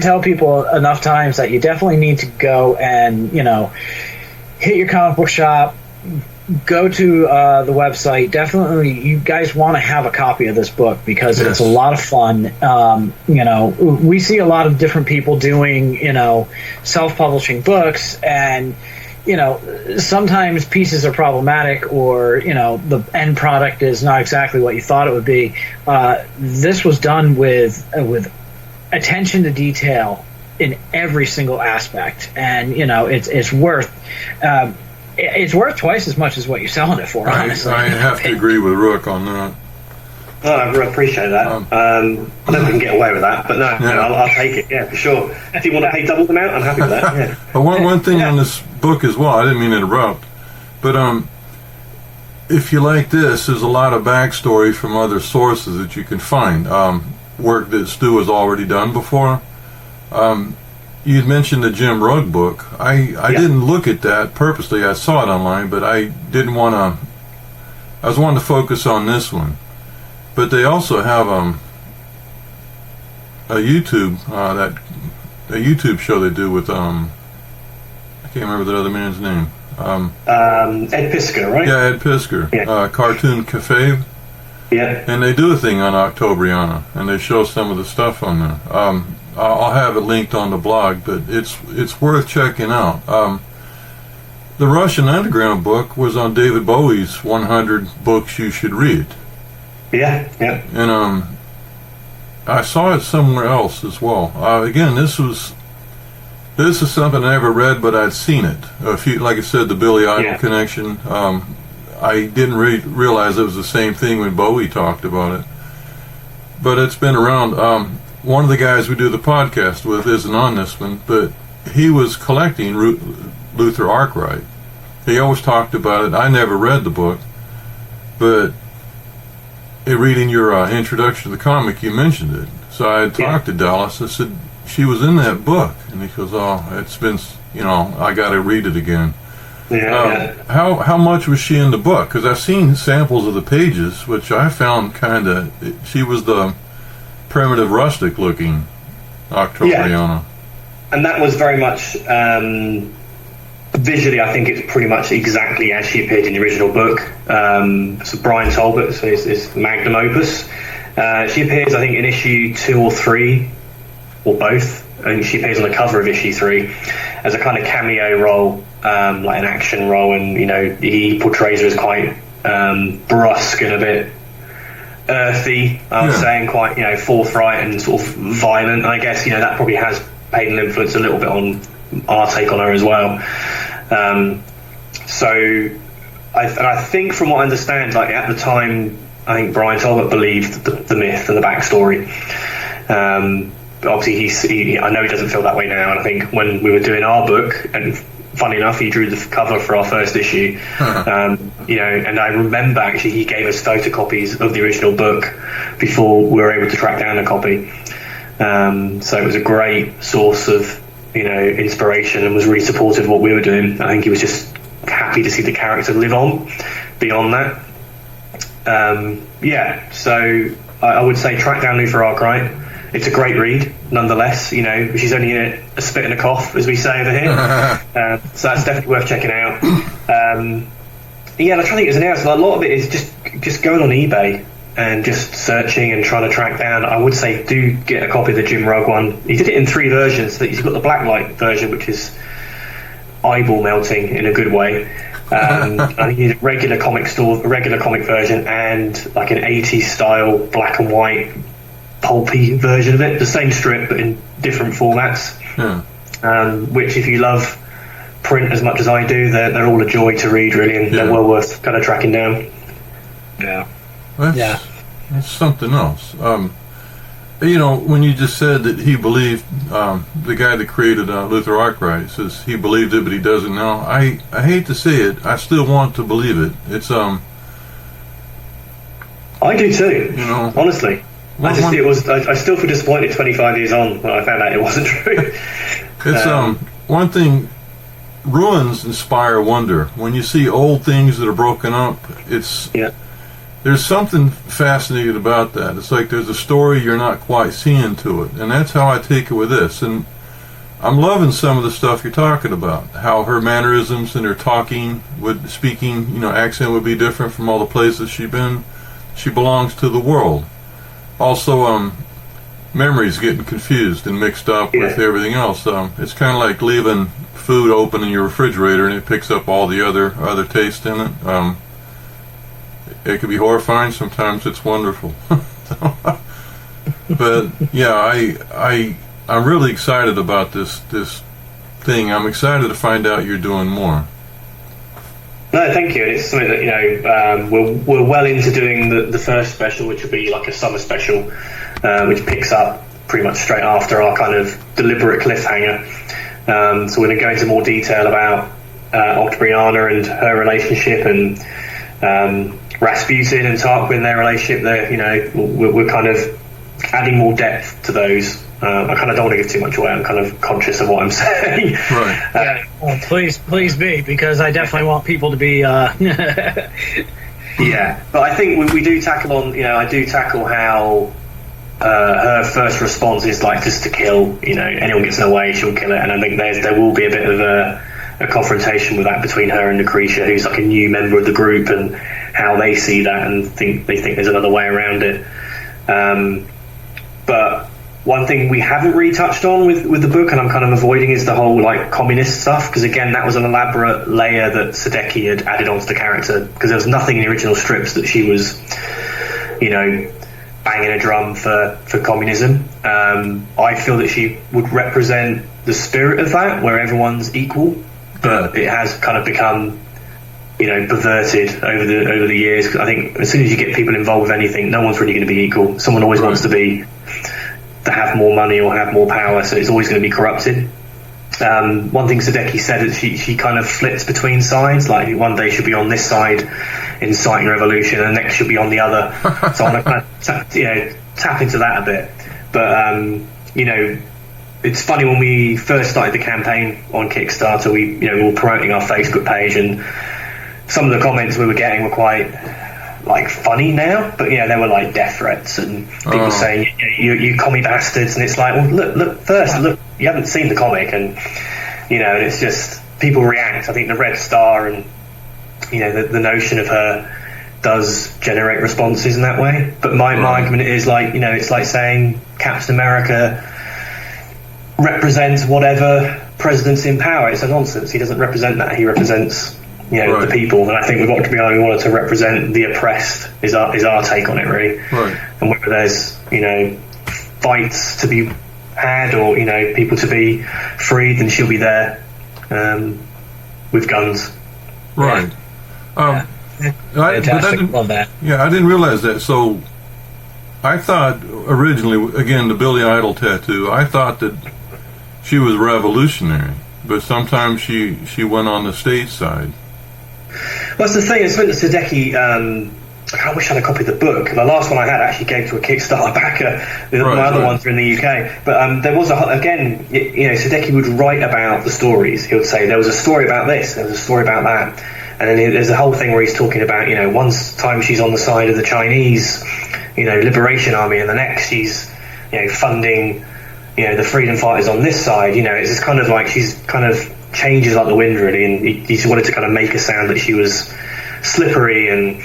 tell people enough times that you definitely need to go and hit your comic book shop, go to the website. Definitely, you guys want to have a copy of this book, because it's a lot of fun. We see a lot of different people doing self-publishing books, and sometimes pieces are problematic, or the end product is not exactly what you thought it would be. This was done with attention to detail in every single aspect, and it's worth twice as much as what you're selling it for. Honestly, I have to agree with Rook on that. Oh, I really appreciate that. I don't think we can get away with that, but I'll take it. Yeah, for sure. If you want to pay double the amount, I'm happy with that. Yeah. But one thing on this book as well, I didn't mean to interrupt, but if you like this, there's a lot of backstory from other sources that you can find. Work that Stu has already done before. You'd mentioned the Jim Rugg book. I didn't look at that purposely. I saw it online, but I didn't want to. I was wanting to focus on this one. But they also have a YouTube show they do with I can't remember the other man's name. Ed Piskor, right? Yeah, Ed Piskor. Yeah. Cartoon Cafe. Yeah. And they do a thing on Octobriana, and they show some of the stuff on there. I'll have it linked on the blog, but it's worth checking out. The Russian Underground book was on David Bowie's 100 Books You Should Read. Yeah, yeah. And I saw it somewhere else as well. Again, this is something I never read, but I'd seen it. Like I said, the Billy Idol connection. I didn't realize it was the same thing when Bowie talked about it. But it's been around. One of the guys we do the podcast with isn't on this one, but he was collecting Luther Arkwright. He always talked about it. I never read the book, but in reading your introduction to the comic, you mentioned it. So I had talked to Dallas. I said, she was in that book. And he goes, oh, it's been, I got to read it again. How much was she in the book? Because I've seen samples of the pages, which I found she was the primitive rustic looking Octobriana. Yeah. And that was very much, visually, I think it's pretty much exactly as she appeared in the original book. So Brian Talbot's is magnum opus. She appears, I think, in issue 2 or 3, or both. And she appears on the cover of issue 3 as a kind of cameo role, like an action role, and he portrays her as quite brusque and a bit earthy. I was saying quite forthright and sort of violent. And I guess that probably has paid an influence a little bit on our take on her as well. So I think from what I understand, like at the time, I think Brian Talbot believed the myth and the backstory. But obviously, I know he doesn't feel that way now. And I think when we were doing our book, and funny enough, he drew the cover for our first issue. And I remember actually he gave us photocopies of the original book before we were able to track down a copy. So it was a great source of inspiration, and was really supportive of what we were doing. I think he was just happy to see the character live on beyond that. So I would say track down Luther Arkwright. It's a great read, nonetheless. She's only in it a spit and a cough, as we say over here. So that's definitely worth checking out. I'm trying to think there's anything else. A lot of it is just going on eBay and just searching and trying to track down. I would say do get a copy of the Jim Rugg one. He did it in 3 versions. He's got the blacklight version, which is eyeball melting in a good way. I think he did a regular comic version, and like an 80s style black and white pulpy version of it, the same strip but in different formats. Which, if you love print as much as I do, they're all a joy to read, really, and they're well worth kind of tracking down. That's something else. When you just said that he believed, the guy that created Luther Arkwright says he believed it, but he doesn't now. I hate to say it, I still want to believe it. It's I do too. Honestly. I still feel disappointed 25 years on when I found out it wasn't true. It's one thing. Ruins inspire wonder. When you see old things that are broken up, there's something fascinating about that. It's like there's a story you're not quite seeing to it, and that's how I take it with this. And I'm loving some of the stuff you're talking about. How her mannerisms and her speaking, accent would be different from all the places she's been. She belongs to the world. Also, memories getting confused and mixed up with everything else. It's kind of like leaving food open in your refrigerator and it picks up all the other taste in it. It can be horrifying. Sometimes it's wonderful. But I'm really excited about this thing. I'm excited to find out you're doing more. No, thank you. It's something that we're well into doing the first special, which will be like a summer special, which picks up pretty much straight after our kind of deliberate cliffhanger. So we're going to go into more detail about Octobriana and her relationship, and Rasputin and Tarquin, their relationship. We're kind of adding more depth to those. I kind of don't want to give too much away. I'm kind of conscious of what I'm saying. Right. Well, please be, because I definitely want people to be. Yeah, but I think we do tackle on. I do tackle how her first response is like just to kill. Anyone gets in the way, she'll kill it. And I think there will be a bit of a confrontation with that between her and Lucretia, who's like a new member of the group, and how they see that and they think there's another way around it. But one thing we haven't really touched on with the book, and I'm kind of avoiding, is the whole like communist stuff, because again, that was an elaborate layer that Sadecki had added onto the character, because there was nothing in the original strips that she was, you know, banging a drum for communism. I feel that she would represent the spirit of that, where everyone's equal, but it has kind of become, you know, perverted over the years. I think as soon as you get people involved with anything, no one's really going to be equal. Someone always wants to have more money or have more power, so it's always going to be corrupted. One thing Sadecki said is she kind of flips between sides, like one day she'll be on this side inciting revolution and the next she'll be on the other. So I want to kind of tap into that a bit. But you know, it's funny, when we first started the campaign on Kickstarter, we were promoting our Facebook page, and some of the comments we were getting were quite like funny now, but they were like death threats and people saying you commie bastards, and it's like, well, look first, you haven't seen the comic, and and it's just people react. I think the red star and the notion of her does generate responses in that way. But my argument is like, it's like saying Captain America represents whatever president's in power. It's a nonsense. He doesn't represent that. He represents the people. And I think with Octobriana, we wanted to represent the oppressed is our take on it, really. Right. And whether there's fights to be had or people to be freed, then she'll be there with guns. Right. Fantastic. Love that. Yeah, I didn't realize that. So I thought originally, again, the Billy Idol tattoo, I thought that she was revolutionary, but sometimes she went on the state side. Well, that's the thing. It's when Sadecki, I wish I had a copy of the book. The last one I had actually gave to a Kickstarter backer. My other ones are in the UK. But there was Sadecki would write about the stories. He would say there was a story about this, there was a story about that. And then there's a whole thing where he's talking about, one time she's on the side of the Chinese, Liberation Army, and the next she's, funding, the freedom fighters on this side. It's just kind of like she's kind of changes like the wind, really. And he just wanted to kind of make a sound that she was slippery and,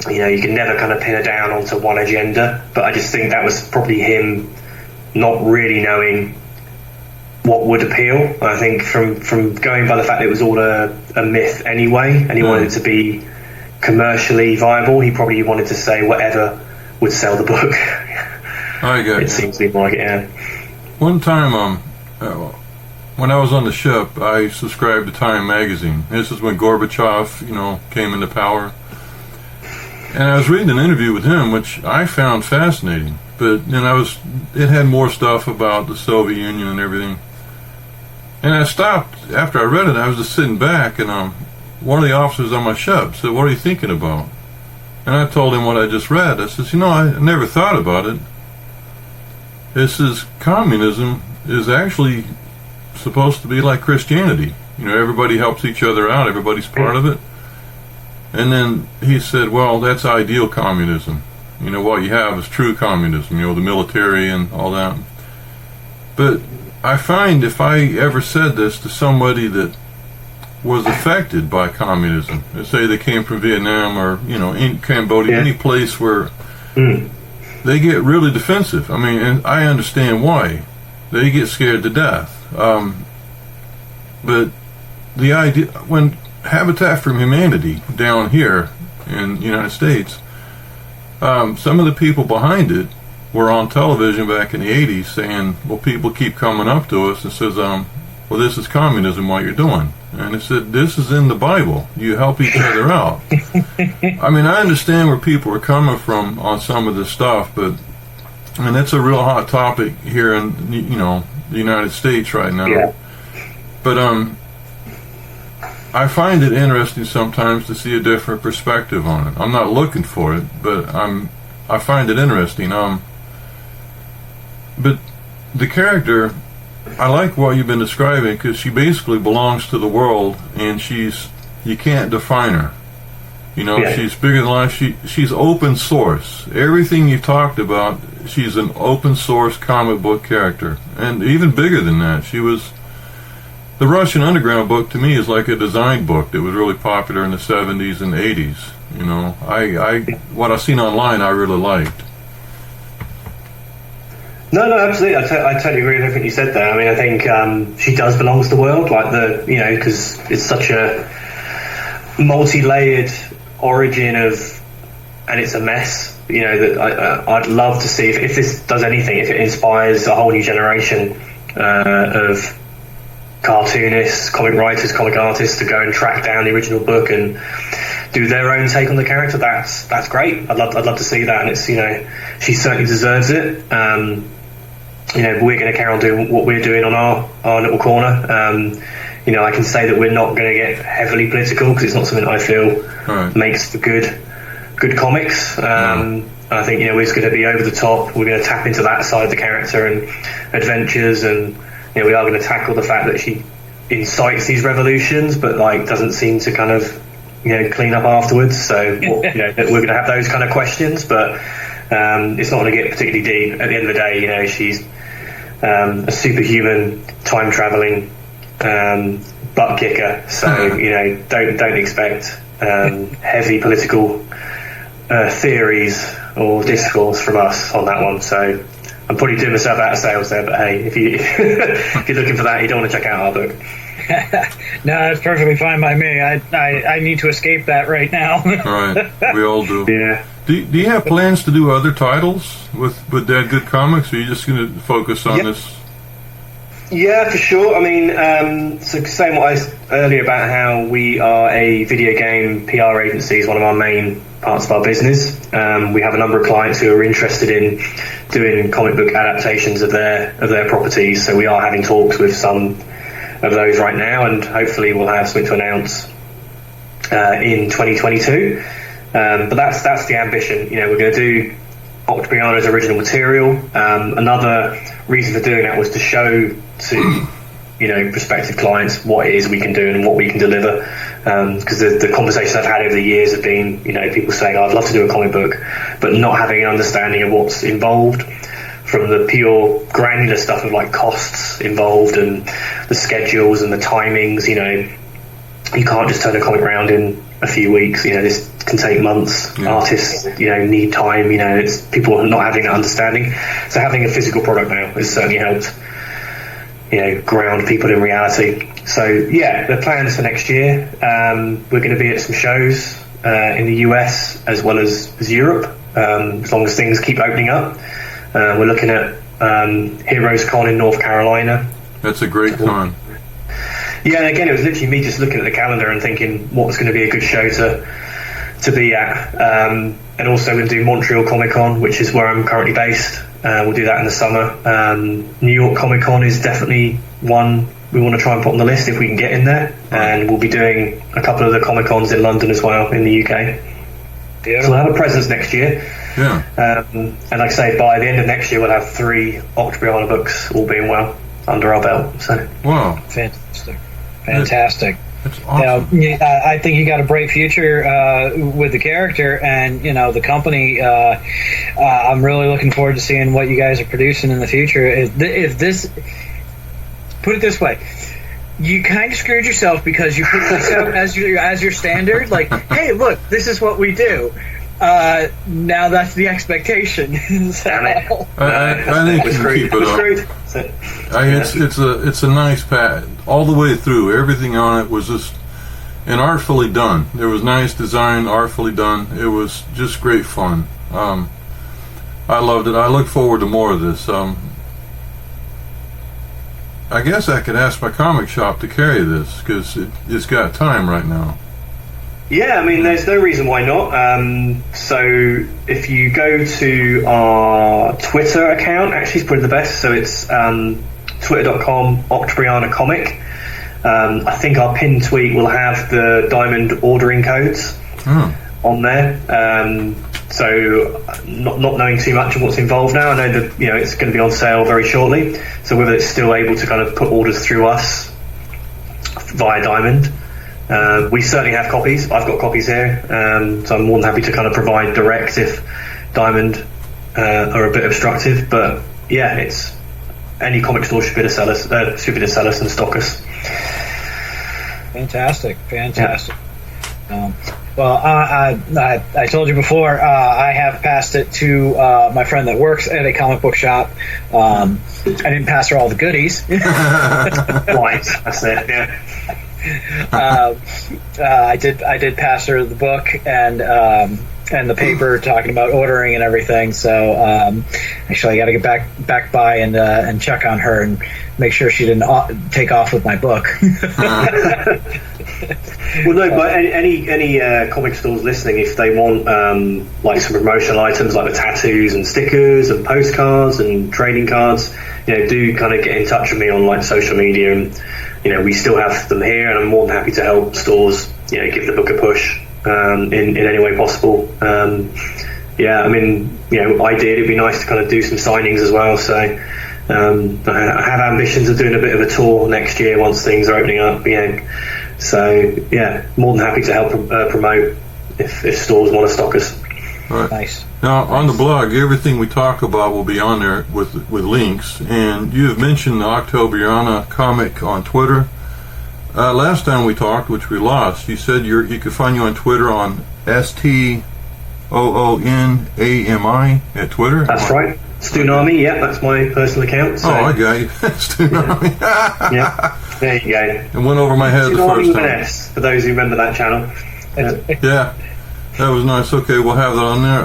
you can never kind of pin her down onto one agenda. But I just think that was probably him not really knowing what would appeal. I think from going by the fact it was all a myth anyway, and he wanted it to be commercially viable, he probably wanted to say whatever would sell the book. I get it. Seems to be more like it, yeah. One time, when I was on the ship, I subscribed to Time magazine. This is when Gorbachev, came into power. And I was reading an interview with him, which I found fascinating. But then it had more stuff about the Soviet Union and everything. And I stopped after I read it. I was just sitting back, and one of the officers on my ship said, "What are you thinking about?" And I told him what I just read. I says, I never thought about it. It says communism is actually supposed to be like Christianity. Everybody helps each other out. Everybody's part of it. And then he said, well, that's ideal communism. What you have is true communism, the military and all that. But I find if I ever said this to somebody that was affected by communism, let's say they came from Vietnam or, in Cambodia, any place where they get really defensive. I mean, and I understand why. They get scared to death. But the idea, when Habitat for Humanity down here in the United States, some of the people behind it were on television back in the 80s saying, well, people keep coming up to us and says, well, this is communism, what you're doing. And it said, this is in the Bible. You help each other out. I mean, I understand where people are coming from on some of this stuff, but that's a real hot topic here in, the United States right now. Yeah. But I find it interesting sometimes to see a different perspective on it. I'm not looking for it, but I find it interesting. But the character, I like what you've been describing, because she basically belongs to the world, and you can't define her. She's bigger than life. She's open source. Everything you talked about, she's an open source comic book character, and even bigger than that. She was The Russian Underground book to me is like a design book that was really popular in the 70s and 80s. You know, what I've seen online I really liked. No, absolutely. I totally agree with everything you said there. I mean, I think she does belong to the world, like because it's such a multi-layered origin and it's a mess. You know, that I'd love to see if this does anything, if it inspires a whole new generation of cartoonists, comic writers, comic artists to go and track down the original book and do their own take on the character. That's great. I'd love to see that, and it's, you know, she certainly deserves it. You know, we're going to carry on doing what we're doing on our little corner. You know, I can say that we're not going to get heavily political because it's not something that I feel makes for good comics. I think, you know, we're just going to be over the top. We're going to tap into that side of the character and adventures, and you know, we are going to tackle the fact that she incites these revolutions, but like doesn't seem to kind of, you know, clean up afterwards. So you know, we're going to have those kind of questions, but it's not going to get particularly deep. At the end of the day, you know, she's a superhuman, time traveling butt kicker. So you know, don't expect heavy political theories or discourse from us on that one. So I'm probably doing myself out of sales there, but hey, if you're looking for that, you don't want to check out our book. No, that's perfectly fine by me. I need to escape that right now. Right, we all do. Yeah. Do you have plans to do other titles with Dead Good Comics, or are you just going to focus on this? Yeah, for sure. I mean, so saying what I said earlier about how we are a video game PR agency is one of our main parts of our business. We have a number of clients who are interested in doing comic book adaptations of their properties, so we are having talks with some of those right now, and hopefully we'll have something to announce in 2022. But that's the ambition. You know, we're going to do Octobriana's original material. Another reason for doing that was to show to, you know, prospective clients what it is we can do and what we can deliver. Because the conversations I've had over the years have been, you know, people saying, I'd love to do a comic book, but not having an understanding of what's involved, from the pure granular stuff of like costs involved and the schedules and the timings. You know, you can't just turn a comic around in a few weeks. You know, this can take months. Yeah. Artists, you know, need time. You know, it's people are not having that understanding. So having a physical product now has certainly helped, you know, ground people in reality. So yeah, the plans for next year, we're going to be at some shows in the US as well as Europe, as long as things keep opening up. We're looking at Heroes Con in North Carolina. That's a great con. Yeah, and again, it was literally me just looking at the calendar and thinking what was going to be a good show to be at. And also we're going to do Montreal Comic Con, which is where I'm currently based. We'll do that in the summer. New York Comic Con is definitely one we want to try and put on the list if we can get in there. And we'll be doing a couple of the Comic Cons in London as well, in the UK. Yeah. So we'll have a presence next year. Yeah. And like I say, by the end of next year, we'll have 3 Octobriana books, all being well, under our belt. So wow. Fantastic. That's awesome. I think you got a bright future with the character, and you know, the company. I'm really looking forward to seeing what you guys are producing in the future. If this, put it this way, you kind of screwed yourself because you put this out as your standard. Like, hey, look, this is what we do. Now that's the expectation. So, I think you can keep it up. It's a nice pad all the way through. Everything on it was just artfully done. There was nice design, artfully done. It was just great fun. I loved it. I look forward to more of this. I guess I could ask my comic shop to carry this because it's got time right now. Yeah, I mean, there's no reason why not. So if you go to our Twitter account, actually it's probably the best. So it's twitter.com Octobriana Comic. I think our pinned tweet will have the diamond ordering codes on there. So not knowing too much of what's involved now, I know that, you know, it's going to be on sale very shortly. So whether it's still able to kind of put orders through us via diamond. We certainly have copies. I've got copies here, so I'm more than happy to kind of provide direct if diamond are a bit obstructive. But yeah, it's any comic store should be able to sell us and stock us. Fantastic. Well, I told you before, I have passed it to my friend that works at a comic book shop. I didn't pass her all the goodies. Right, that's it. Yeah. I did pass her the book and the paper talking about ordering and everything. So actually, I got to get back by and check on her and make sure she didn't take off with my book. Well, no, but any comic stores listening, if they want like some promotional items like the tattoos and stickers and postcards and trading cards, do kind of get in touch with me on like social media, and we still have them here, and I'm more than happy to help stores give the book a push in any way possible. Ideally it'd be nice to kind of do some signings as well. So I have ambitions of doing a bit of a tour next year once things are opening up. So more than happy to help promote if stores want to stock us. Right. Nice. Now, on the blog, everything we talk about will be on there with links. And you have mentioned the Octobriana comic on Twitter. Last time we talked, which we lost, you said you could find you on Twitter on STOONAMI at Twitter. That's right. Stunami, that's my personal account. So. Oh, I got you. Stunami. Yeah, there you go. It went over my head the first time. S, for those who remember that channel. Yeah, that was nice. Okay, we'll have that on there.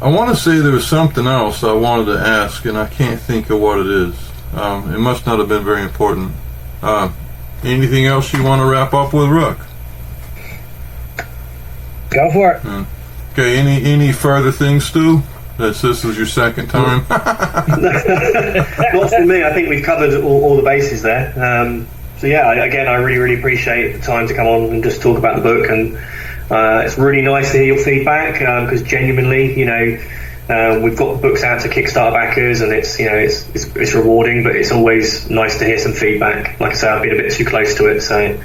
I want to say there was something else I wanted to ask, and I can't think of what it is. It must not have been very important. Anything else you want to wrap up with, Rook? Go for it. Okay, any further things, Stu? This was your second time? Not for me. I think we've covered all the bases there. Again, I really, really appreciate the time to come on and just talk about the book, and it's really nice to hear your feedback, because genuinely, we've got books out to Kickstarter backers, and it's rewarding, but it's always nice to hear some feedback. Like I say, I've been a bit too close to it, so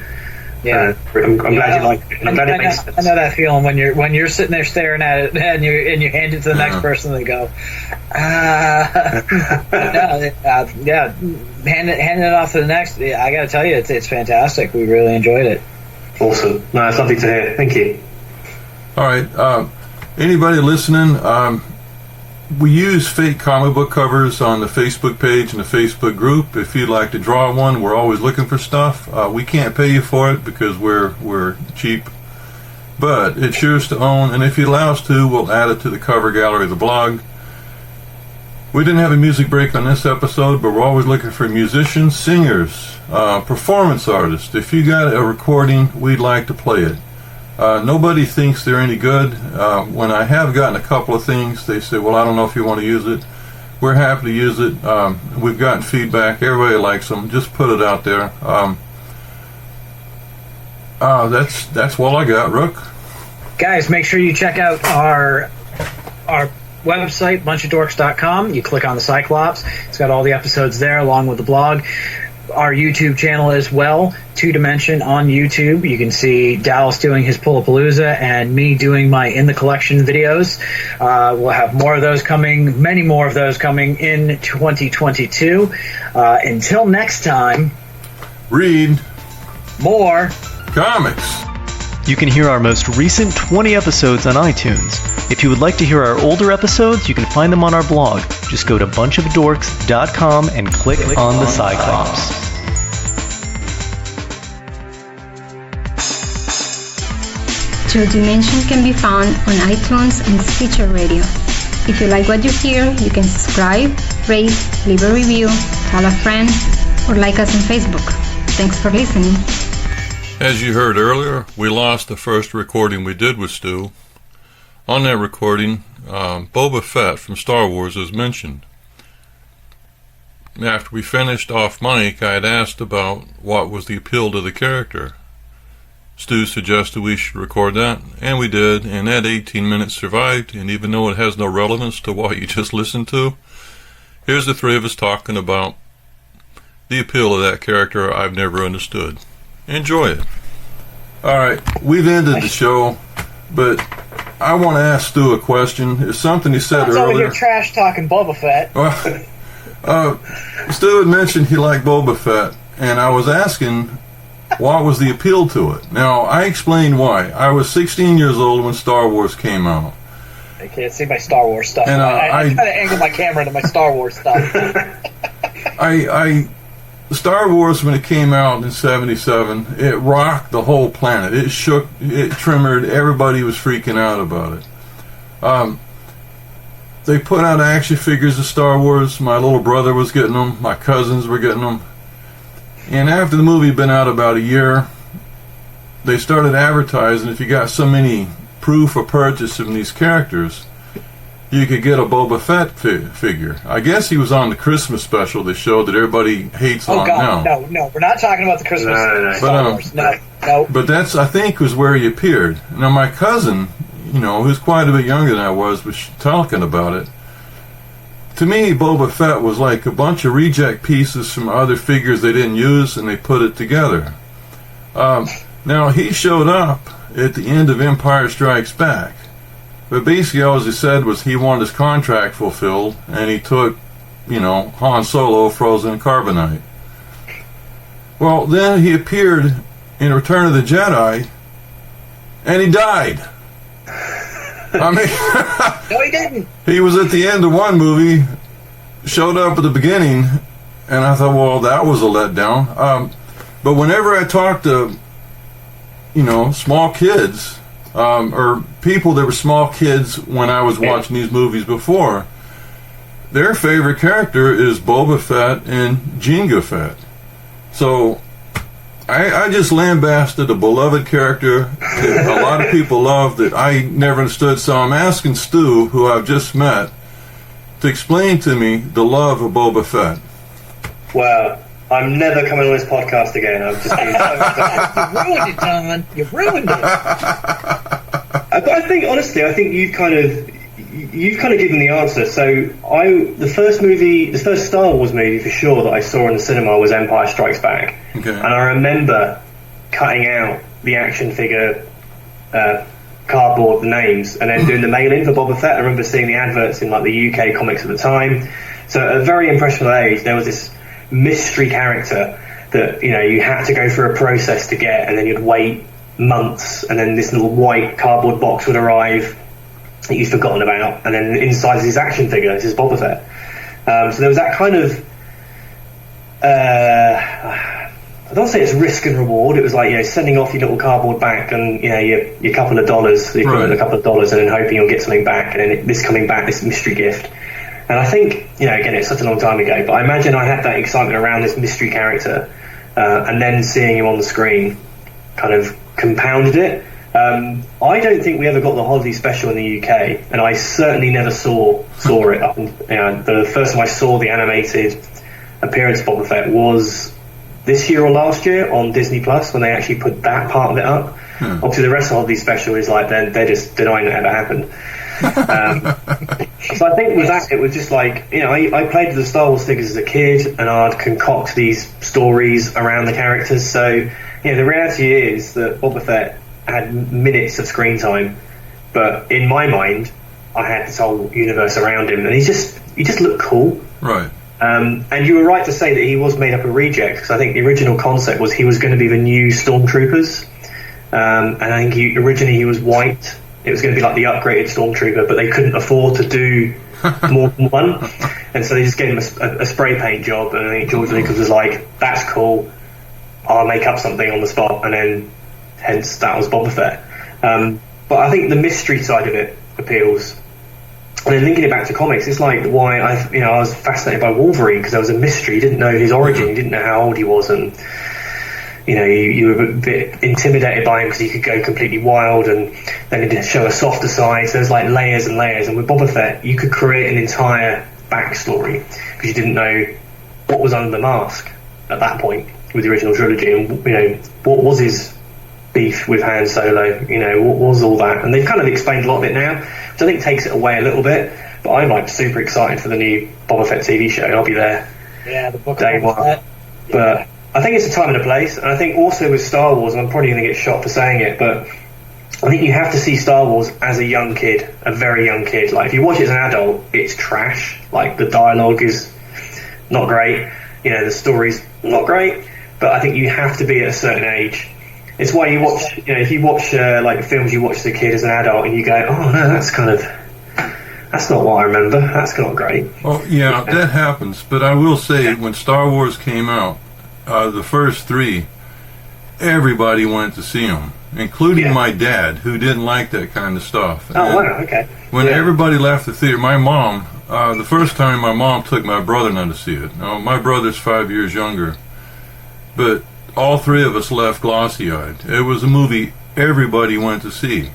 I'm glad you like it. I'm glad it makes sense. I know that feeling when you're sitting there staring at it and you hand it to the next person and they go, handing it off to the next. I got to tell you, it's fantastic. We really enjoyed it. Awesome. No, it's lovely to hear. Thank you. All right. Anybody listening? We use fake comic book covers on the Facebook page and the Facebook group. If you'd like to draw one, we're always looking for stuff. We can't pay you for it because we're cheap, but it's yours to own. And if you allow us to, we'll add it to the cover gallery of the blog. We didn't have a music break on this episode, but we're always looking for musicians, singers, performance artists. If you got a recording, we'd like to play it. Nobody thinks they're any good. When I have gotten a couple of things, they say, well, I don't know if you want to use it. We're happy to use it. We've gotten feedback. Everybody likes them. Just put it out there. That's all I got, Rook. Guys, make sure you check out our website, bunchofdorks.com. You click on the Cyclops. It's got all the episodes there along with the blog. Our YouTube channel as well, 2 Dimension on YouTube. You can see Dallas doing his Pullapalooza and me doing my In the Collection videos. We'll have more of those coming, many more of those coming in 2022. Until next time, read more comics. You can hear our most recent 20 episodes on iTunes. If you would like to hear our older episodes, you can find them on our blog. Just go to bunchofdorks.com and click on the Cyclops. 2 Dimension can be found on iTunes and Stitcher Radio. If you like what you hear, you can subscribe, rate, leave a review, tell a friend, or like us on Facebook. Thanks for listening. As you heard earlier, we lost the first recording we did with Stu. On that recording, Boba Fett from Star Wars is mentioned. After we finished off mic, I had asked about what was the appeal to the character. Stu suggested we should record that, and we did, and that 18 minutes survived, and even though it has no relevance to what you just listened to, here's the 3 of us talking about the appeal of that character I've never understood. Enjoy it. Alright, we've ended the show, but I want to ask Stu a question. It's something he said earlier. You're trash talking Boba Fett. Stu had mentioned he liked Boba Fett, and I was asking what was the appeal to it? Now, I explained why. I was 16 years old when Star Wars came out. I can't see my Star Wars stuff. And, I kind of angled my camera to my Star Wars stuff. Star Wars, when it came out in 77, it rocked the whole planet. It shook, it trembled, everybody was freaking out about it. They put out action figures of Star Wars. My little brother was getting them. My cousins were getting them. And after the movie had been out about a year, they started advertising if you got so many proof of purchase of these characters, you could get a Boba Fett figure. I guess he was on the Christmas special they showed that everybody hates on now. No, we're not talking about the Christmas Star Wars. No. But that's, I think, was where he appeared. Now, my cousin, who's quite a bit younger than I was talking about it. To me, Boba Fett was like a bunch of reject pieces from other figures they didn't use, and they put it together. Now, he showed up at the end of Empire Strikes Back. But basically all he said was he wanted his contract fulfilled, and he took, Han Solo frozen in carbonite. Well, then he appeared in Return of the Jedi, and he died. I mean, no, he didn't. He was at the end of one movie, showed up at the beginning, and I thought, well, that was a letdown. But whenever I talk to, small kids, or people that were small kids when I was watching these movies before, their favorite character is Boba Fett and Jango Fett. So I just lambasted a beloved character that a lot of people love that I never understood. So I'm asking Stu, who I've just met, to explain to me the love of Boba Fett. Well, I'm never coming on this podcast again. I've just been You ruined it, John. You ruined it. But I think, honestly, you've kind of given the answer. So the first Star Wars movie for sure that I saw in the cinema was Empire Strikes Back. Okay. And I remember cutting out the action figure cardboard, the names, and then doing the mail-in for Boba Fett. I remember seeing the adverts in like the UK comics at the time. So at a very impressionable age, there was this mystery character that you had to go through a process to get, and then you'd wait months, and then this little white cardboard box would arrive that you'd forgotten about, and then inside is his action figure. This is Boba Fett. So there was that kind of I don't say it's risk and reward. It was like sending off your little cardboard back and your couple of dollars, you put in a couple of dollars, and then hoping you'll get something back, and then this coming back, this mystery gift. And I think again, it's such a long time ago, but I imagine I had that excitement around this mystery character, and then seeing him on the screen kind of compounded it. I don't think we ever got the holiday special in the UK, and I certainly never saw it. The first time I saw the animated appearance of Boba Fett was this year or last year on Disney Plus, when they actually put that part of it up. Obviously, the rest of the holiday special is like they're just denying it ever happened. So I think with that, it was just like I played with the Star Wars figures as a kid, and I'd concoct these stories around the characters. So the reality is that Boba Fett had minutes of screen time, but in my mind, I had this whole universe around him, and he just looked cool. Right. And you were right to say that he was made up of rejects, because I think the original concept was he was going to be the new Stormtroopers, and I think originally he was white. It was going to be like the upgraded Stormtrooper, but they couldn't afford to do more than one, and so they just gave him a spray paint job, and I think George Lucas was like, that's cool, I'll make up something on the spot, and then hence that was Boba Fett. But I think the mystery side of it appeals. And then linking it back to comics, it's like why I was fascinated by Wolverine, because there was a mystery. You didn't know his origin, you didn't know how old he was, and you were a bit intimidated by him because he could go completely wild, and then he'd show a softer side. So there's like layers and layers. And with Boba Fett, you could create an entire backstory because you didn't know what was under the mask at that point with the original trilogy, and what was his beef with Han Solo, what was all that, and they've kind of explained a lot of it now, which I think takes it away a little bit. But I'm like super excited for the new Boba Fett TV show. I'll be there. Yeah, the book day of one. Fett. But I think it's a time and a place, and I think also with Star Wars, and I'm probably going to get shot for saying it, but I think you have to see Star Wars as a young kid, a very young kid. Like if you watch it as an adult, it's trash. Like the dialogue is not great, the story's not great. but I think you have to be at a certain age. It's why you watch, if you watch like films you watch as a kid, as an adult, and you go, oh no, that's not what I remember. That's not great. Oh yeah, that happens. But I will say, when Star Wars came out, the first 3, everybody went to see them, including my dad, who didn't like that kind of stuff. Oh wow, okay. When everybody left the theater, my mom, the first time my mom took my brother and I to see it. Now, my brother's 5 years younger, but all 3 of us left glossy-eyed. It was a movie everybody went to see.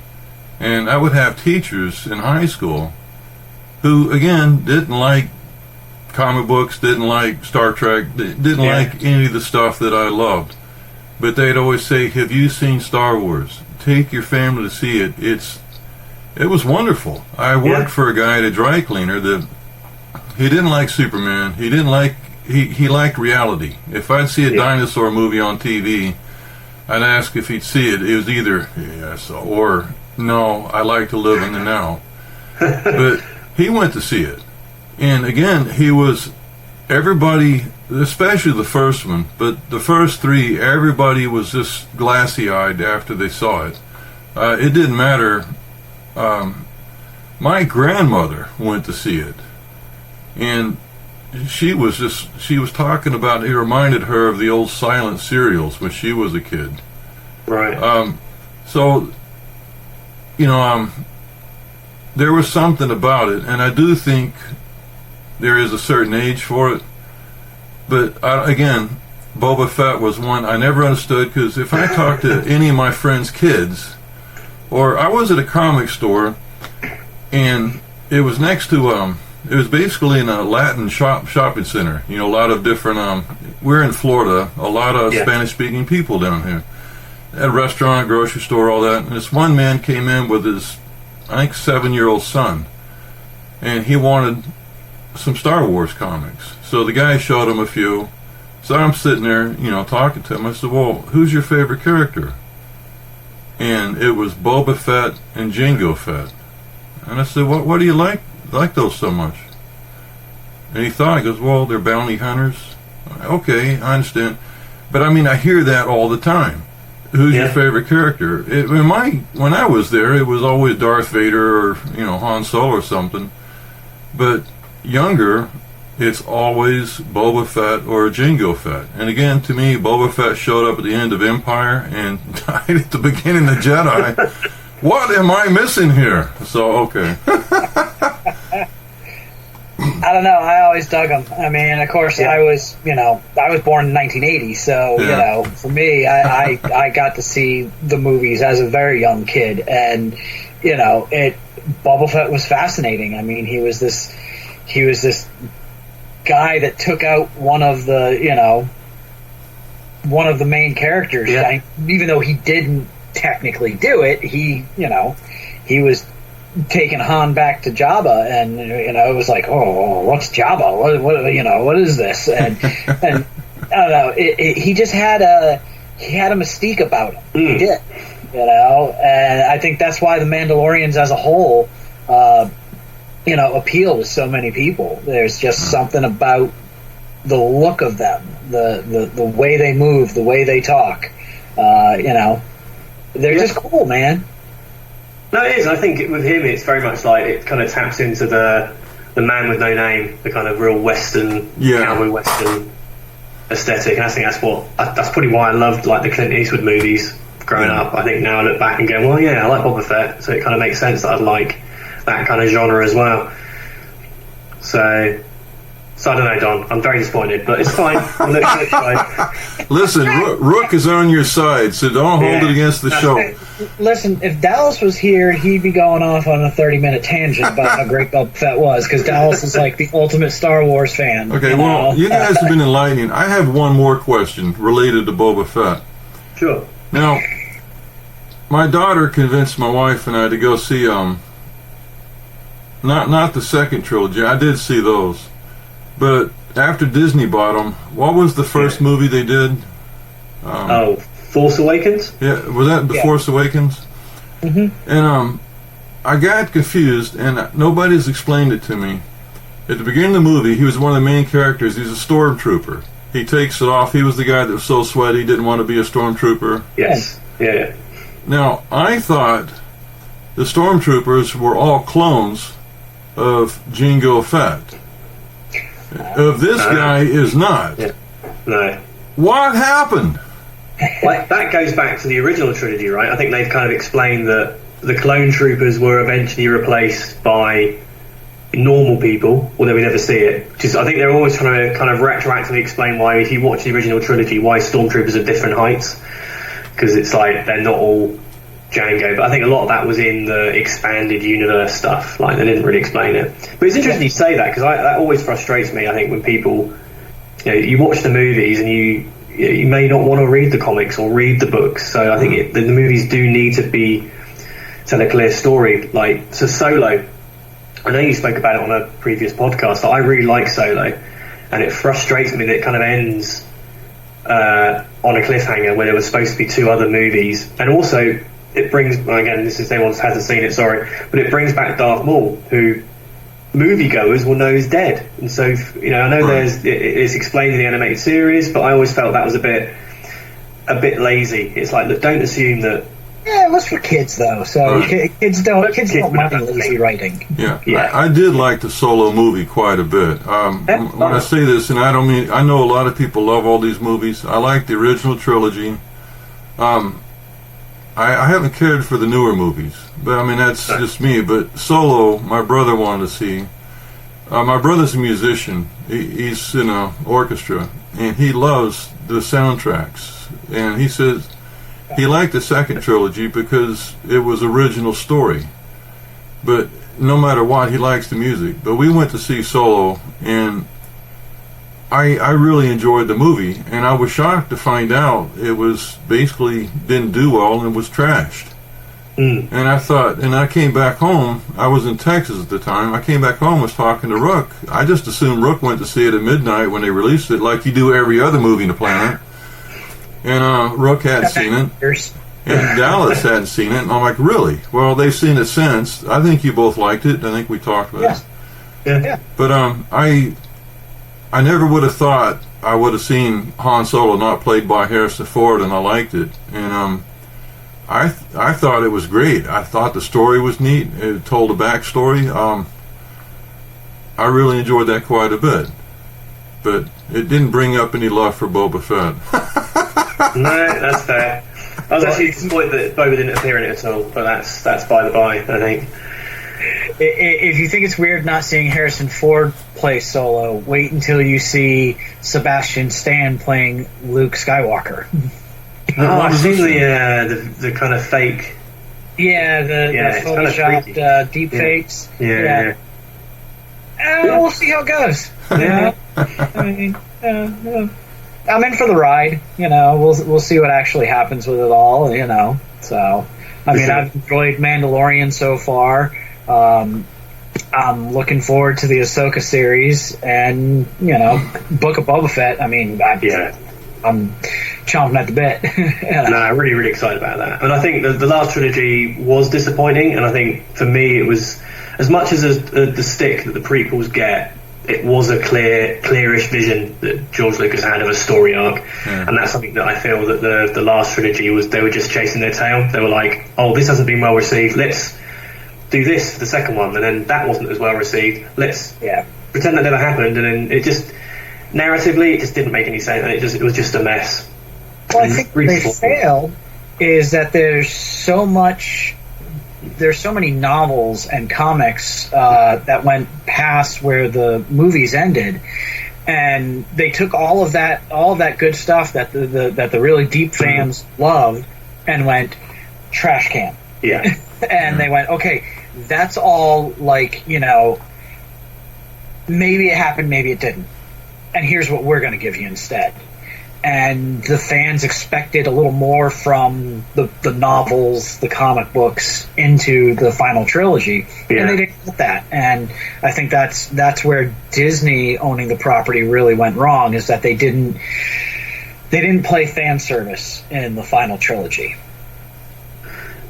And I would have teachers in high school who, again, didn't like comic books, didn't like Star Trek, didn't like any of the stuff that I loved. But they'd always say, have you seen Star Wars? Take your family to see it. It was wonderful. I worked for a guy at a dry cleaner that he didn't like Superman. He didn't like, he liked reality. If I'd see a dinosaur movie on TV, I'd ask if he'd see it. It was either yes or no, I like to live in the now. But he went to see it. And again, he was, everybody, especially the first one, but the first 3, everybody was just glassy-eyed after they saw it. It didn't matter. My grandmother went to see it, and she was talking about, it reminded her of the old silent serials when she was a kid. Right. So, there was something about it, and I do think there is a certain age for it. But again, Boba Fett was one I never understood, because if I talked to any of my friends' kids, or I was at a comic store, and it was next to it was basically in a Latin shopping center. A lot of different. We're in Florida, a lot of Spanish-speaking people down here. At a restaurant, grocery store, all that. And this one man came in with his, I think, 7-year-old son, and he wanted some Star Wars comics. So the guy showed him a few. So I'm sitting there, talking to him. I said, well, who's your favorite character? And it was Boba Fett and Jango Fett. And I said, what do you like those so much? And he thought, he goes, well, they're bounty hunters. Okay, I understand. But I hear that all the time. Who's your favorite character? When I was there, it was always Darth Vader or Han Solo or something. But younger, it's always Boba Fett or Jango Fett. And again, to me, Boba Fett showed up at the end of Empire and died at the beginning of Jedi. What am I missing here? So, okay. I don't know. I always dug them. Of course, I was born in 1980, so for me, I got to see the movies as a very young kid, and Boba Fett was fascinating. He was this guy that took out one of the main characters. Even though he didn't technically do it, he was taking Han back to Jabba, and it was like, oh, what's Jabba? What is this? And and I don't know. He just had a mystique about him. He did, and I think that's why the Mandalorians as a whole, appeal to so many people. There's just something about the look of them, the way they move, the way they talk. They're just cool, man. No, it is. I think with him, it's very much like it kind of taps into the man with no name, the kind of real Western, cowboy Western aesthetic. And I think that's probably why I loved like the Clint Eastwood movies growing up. I think now I look back and go, well, yeah, I like Boba Fett, so it kind of makes sense that I'd like that kind of genre as well. So I don't know, Don. I'm very disappointed, but it's fine. Listen, Rook is on your side, so don't hold it against the show. Listen, if Dallas was here, he'd be going off on a 30-minute tangent about how great Boba Fett was, because Dallas is like the ultimate Star Wars fan. Okay, well, you guys have been enlightening. I have one more question related to Boba Fett. Sure. Now, my daughter convinced my wife and I to go see not the second trilogy. I did see those. But after Disney bought them, what was the first movie they did? Force Awakens? Yeah, was that The Force Awakens? Mm-hmm. And I got confused, and nobody's explained it to me. At the beginning of the movie, he was one of the main characters. He's a stormtrooper. He takes it off. He was the guy that was so sweaty, didn't want to be a stormtrooper. Yes. Yeah. Now, I thought the stormtroopers were all clones of Jango Fett. This guy is not. Yeah. No. What happened? Like, that goes back to the original trilogy, right? I think they've kind of explained that the clone troopers were eventually replaced by normal people, although we never see it. Which is, I think they're always trying to kind of retroactively explain why, if you watch the original trilogy, why stormtroopers are different heights. Because it's like they're not all Jango. But I think a lot of that was in the expanded universe stuff. Like, they didn't really explain it. But it's interesting you say that, because that always frustrates me, I think, when people, you watch the movies and you may not want to read the comics or read the books. So I think the movies do need to tell a clear story. Like, so Solo, I know you spoke about it on a previous podcast, but I really like Solo, and it frustrates me that it kind of ends on a cliffhanger where there was supposed to be 2 other movies. And also it brings, well, again, this is anyone who hasn't seen it, sorry, but it brings back Darth Maul, who moviegoers will know is dead. And so, I know it's explained in the animated series, but I always felt that was a bit lazy. It's like, look, don't assume that. Yeah, it was for kids though, so kids don't mind lazy writing. Yeah. I did like the Solo movie quite a bit. When I say this, and I don't mean, I know a lot of people love all these movies. I like the original trilogy. I haven't cared for the newer movies, but I mean, that's just me. But Solo, my brother wanted to see. My brother's a musician. He's in an orchestra, and he loves the soundtracks. And he says he liked the second trilogy because it was original story. But no matter what, he likes the music. But we went to see Solo, and I really enjoyed the movie, and I was shocked to find out it was basically didn't do well and was trashed. And I thought, and I came back home, I was in Texas at the time, I came back home, was talking to Rook. I just assumed Rook went to see it at midnight when they released it, like you do every other movie on the planet. And Rook hadn't seen it, and Dallas hadn't seen it, and I'm like, really? Well, they've seen it since. I think you both liked it. I think we talked about it. Yeah. But I never would have thought I would have seen Han Solo not played by Harrison Ford, and I liked it. And I thought it was great. I thought the story was neat. It told a backstory. I really enjoyed that quite a bit. But it didn't bring up any love for Boba Fett. No, that's fair. I was actually disappointed that Boba didn't appear in it at all, but that's by the by, I think. If you think it's weird not seeing Harrison Ford play Solo, wait until you see Sebastian Stan playing Luke Skywalker. I've seen the kind of fake. Yeah, the photoshopped kind of deep fakes. Yeah. We'll see how it goes. Yeah. I mean, I'm in for the ride. We'll see what actually happens with it all. So I mean, I've enjoyed Mandalorian so far. I'm looking forward to the Ahsoka series, and Book of Boba Fett. I mean, I'm chomping at the bit. No, I'm really, really excited about that. And I think the last trilogy was disappointing, and I think for me it was, as much as the stick that the prequels get, it was a clearish vision that George Lucas had of a story arc, and that's something that I feel that the last trilogy was. They were just chasing their tail. They were like, oh, this hasn't been well received, let's do this for the second one, and then that wasn't as well received, let's pretend that never happened, and then it just, narratively, it just didn't make any sense, and it was just a mess. Well, I think they fail is that there's so many novels and comics that went past where the movies ended, and they took all of that good stuff that the really deep fans loved and went trash can. Yeah. And they went, okay, that's all, like, maybe it happened, maybe it didn't, and here's what we're going to give you instead. And the fans expected a little more from the novels, the comic books, into the final trilogy, and they didn't get that. And I think that's where Disney owning the property really went wrong, is that they didn't play fan service in the final trilogy.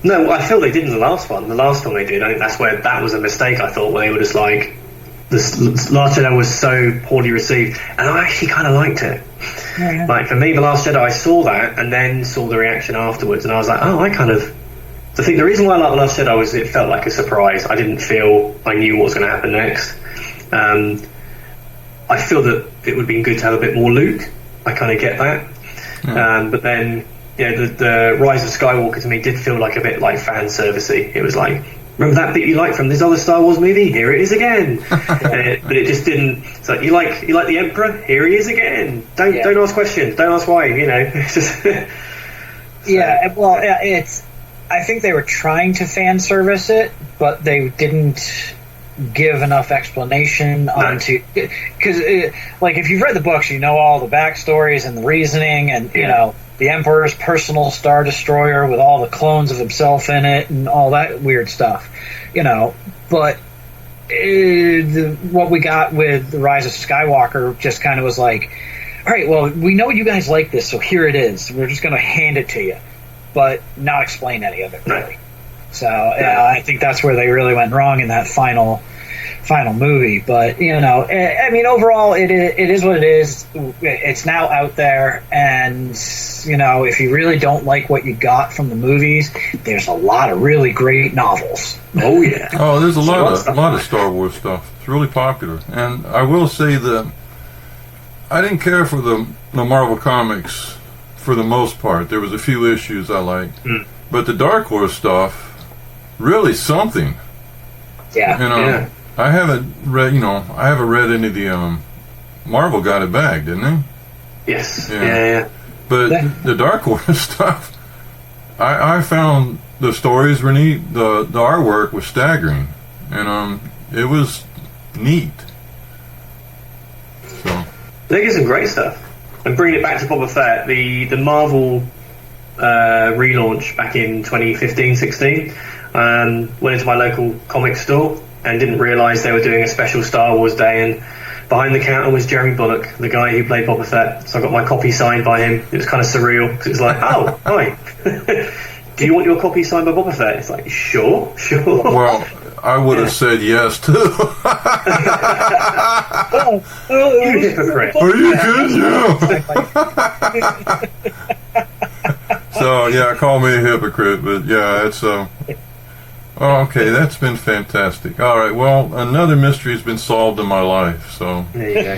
No, I feel they did in the last one. The last one they did, I think that was a mistake, I thought, where they were just like, Last Jedi was so poorly received, and I actually kind of liked it. Yeah. Like, for me, The Last Jedi, I saw that and then saw the reaction afterwards, and I was like, oh, the reason why I liked The Last Jedi was it felt like a surprise. I didn't feel I knew what was going to happen next. I feel that it would have been good to have a bit more Luke. I kind of get that. But then, the Rise of Skywalker to me did feel like a bit like fan servicey. It was like, remember that bit you liked from this other Star Wars movie? Here it is again. But it just didn't. It's like, you like the Emperor? Here he is again. Don't ask questions. Don't ask why. It's just Yeah. Well, it's. I think they were trying to fan service it, but they didn't give enough explanation onto, because like, if you've read the books, you know all the backstories and the reasoning, and you know the Emperor's personal Star Destroyer with all the clones of himself in it and all that weird stuff, but what we got with the Rise of Skywalker just kind of was like, all right, well, we know you guys like this, so here it is, we're just going to hand it to you, but not explain any of it really. So I think that's where they really went wrong in that final movie. But I mean, overall, it is what it is. It's now out there, and if you really don't like what you got from the movies, there's a lot of really great novels. Oh yeah. Oh, there's a lot of Star Wars stuff. It's really popular, and I will say that I didn't care for the Marvel comics for the most part. There was a few issues I liked, but the Dark Horse stuff. Really something. Yeah. I haven't read any of the Marvel got it back, didn't they? Yes. Yeah. But the Dark Horse stuff, I found the stories were neat. The artwork was staggering, and it was neat. So they get some great stuff. And bringing it back to Boba Fett, the Marvel relaunch back in 2015-16. Went into my local comic store and didn't realise they were doing a special Star Wars day, and behind the counter was Jeremy Bulloch, the guy who played Boba Fett. So I got my copy signed by him. It was kind of surreal, because it was like, oh, hi, do you want your copy signed by Boba Fett? It's like, sure. Well, I would have said yes too. You hypocrite. Are you good? Yeah. So call me a hypocrite, but it's okay, that's been fantastic. All right, well, another mystery has been solved in my life, so. There you go.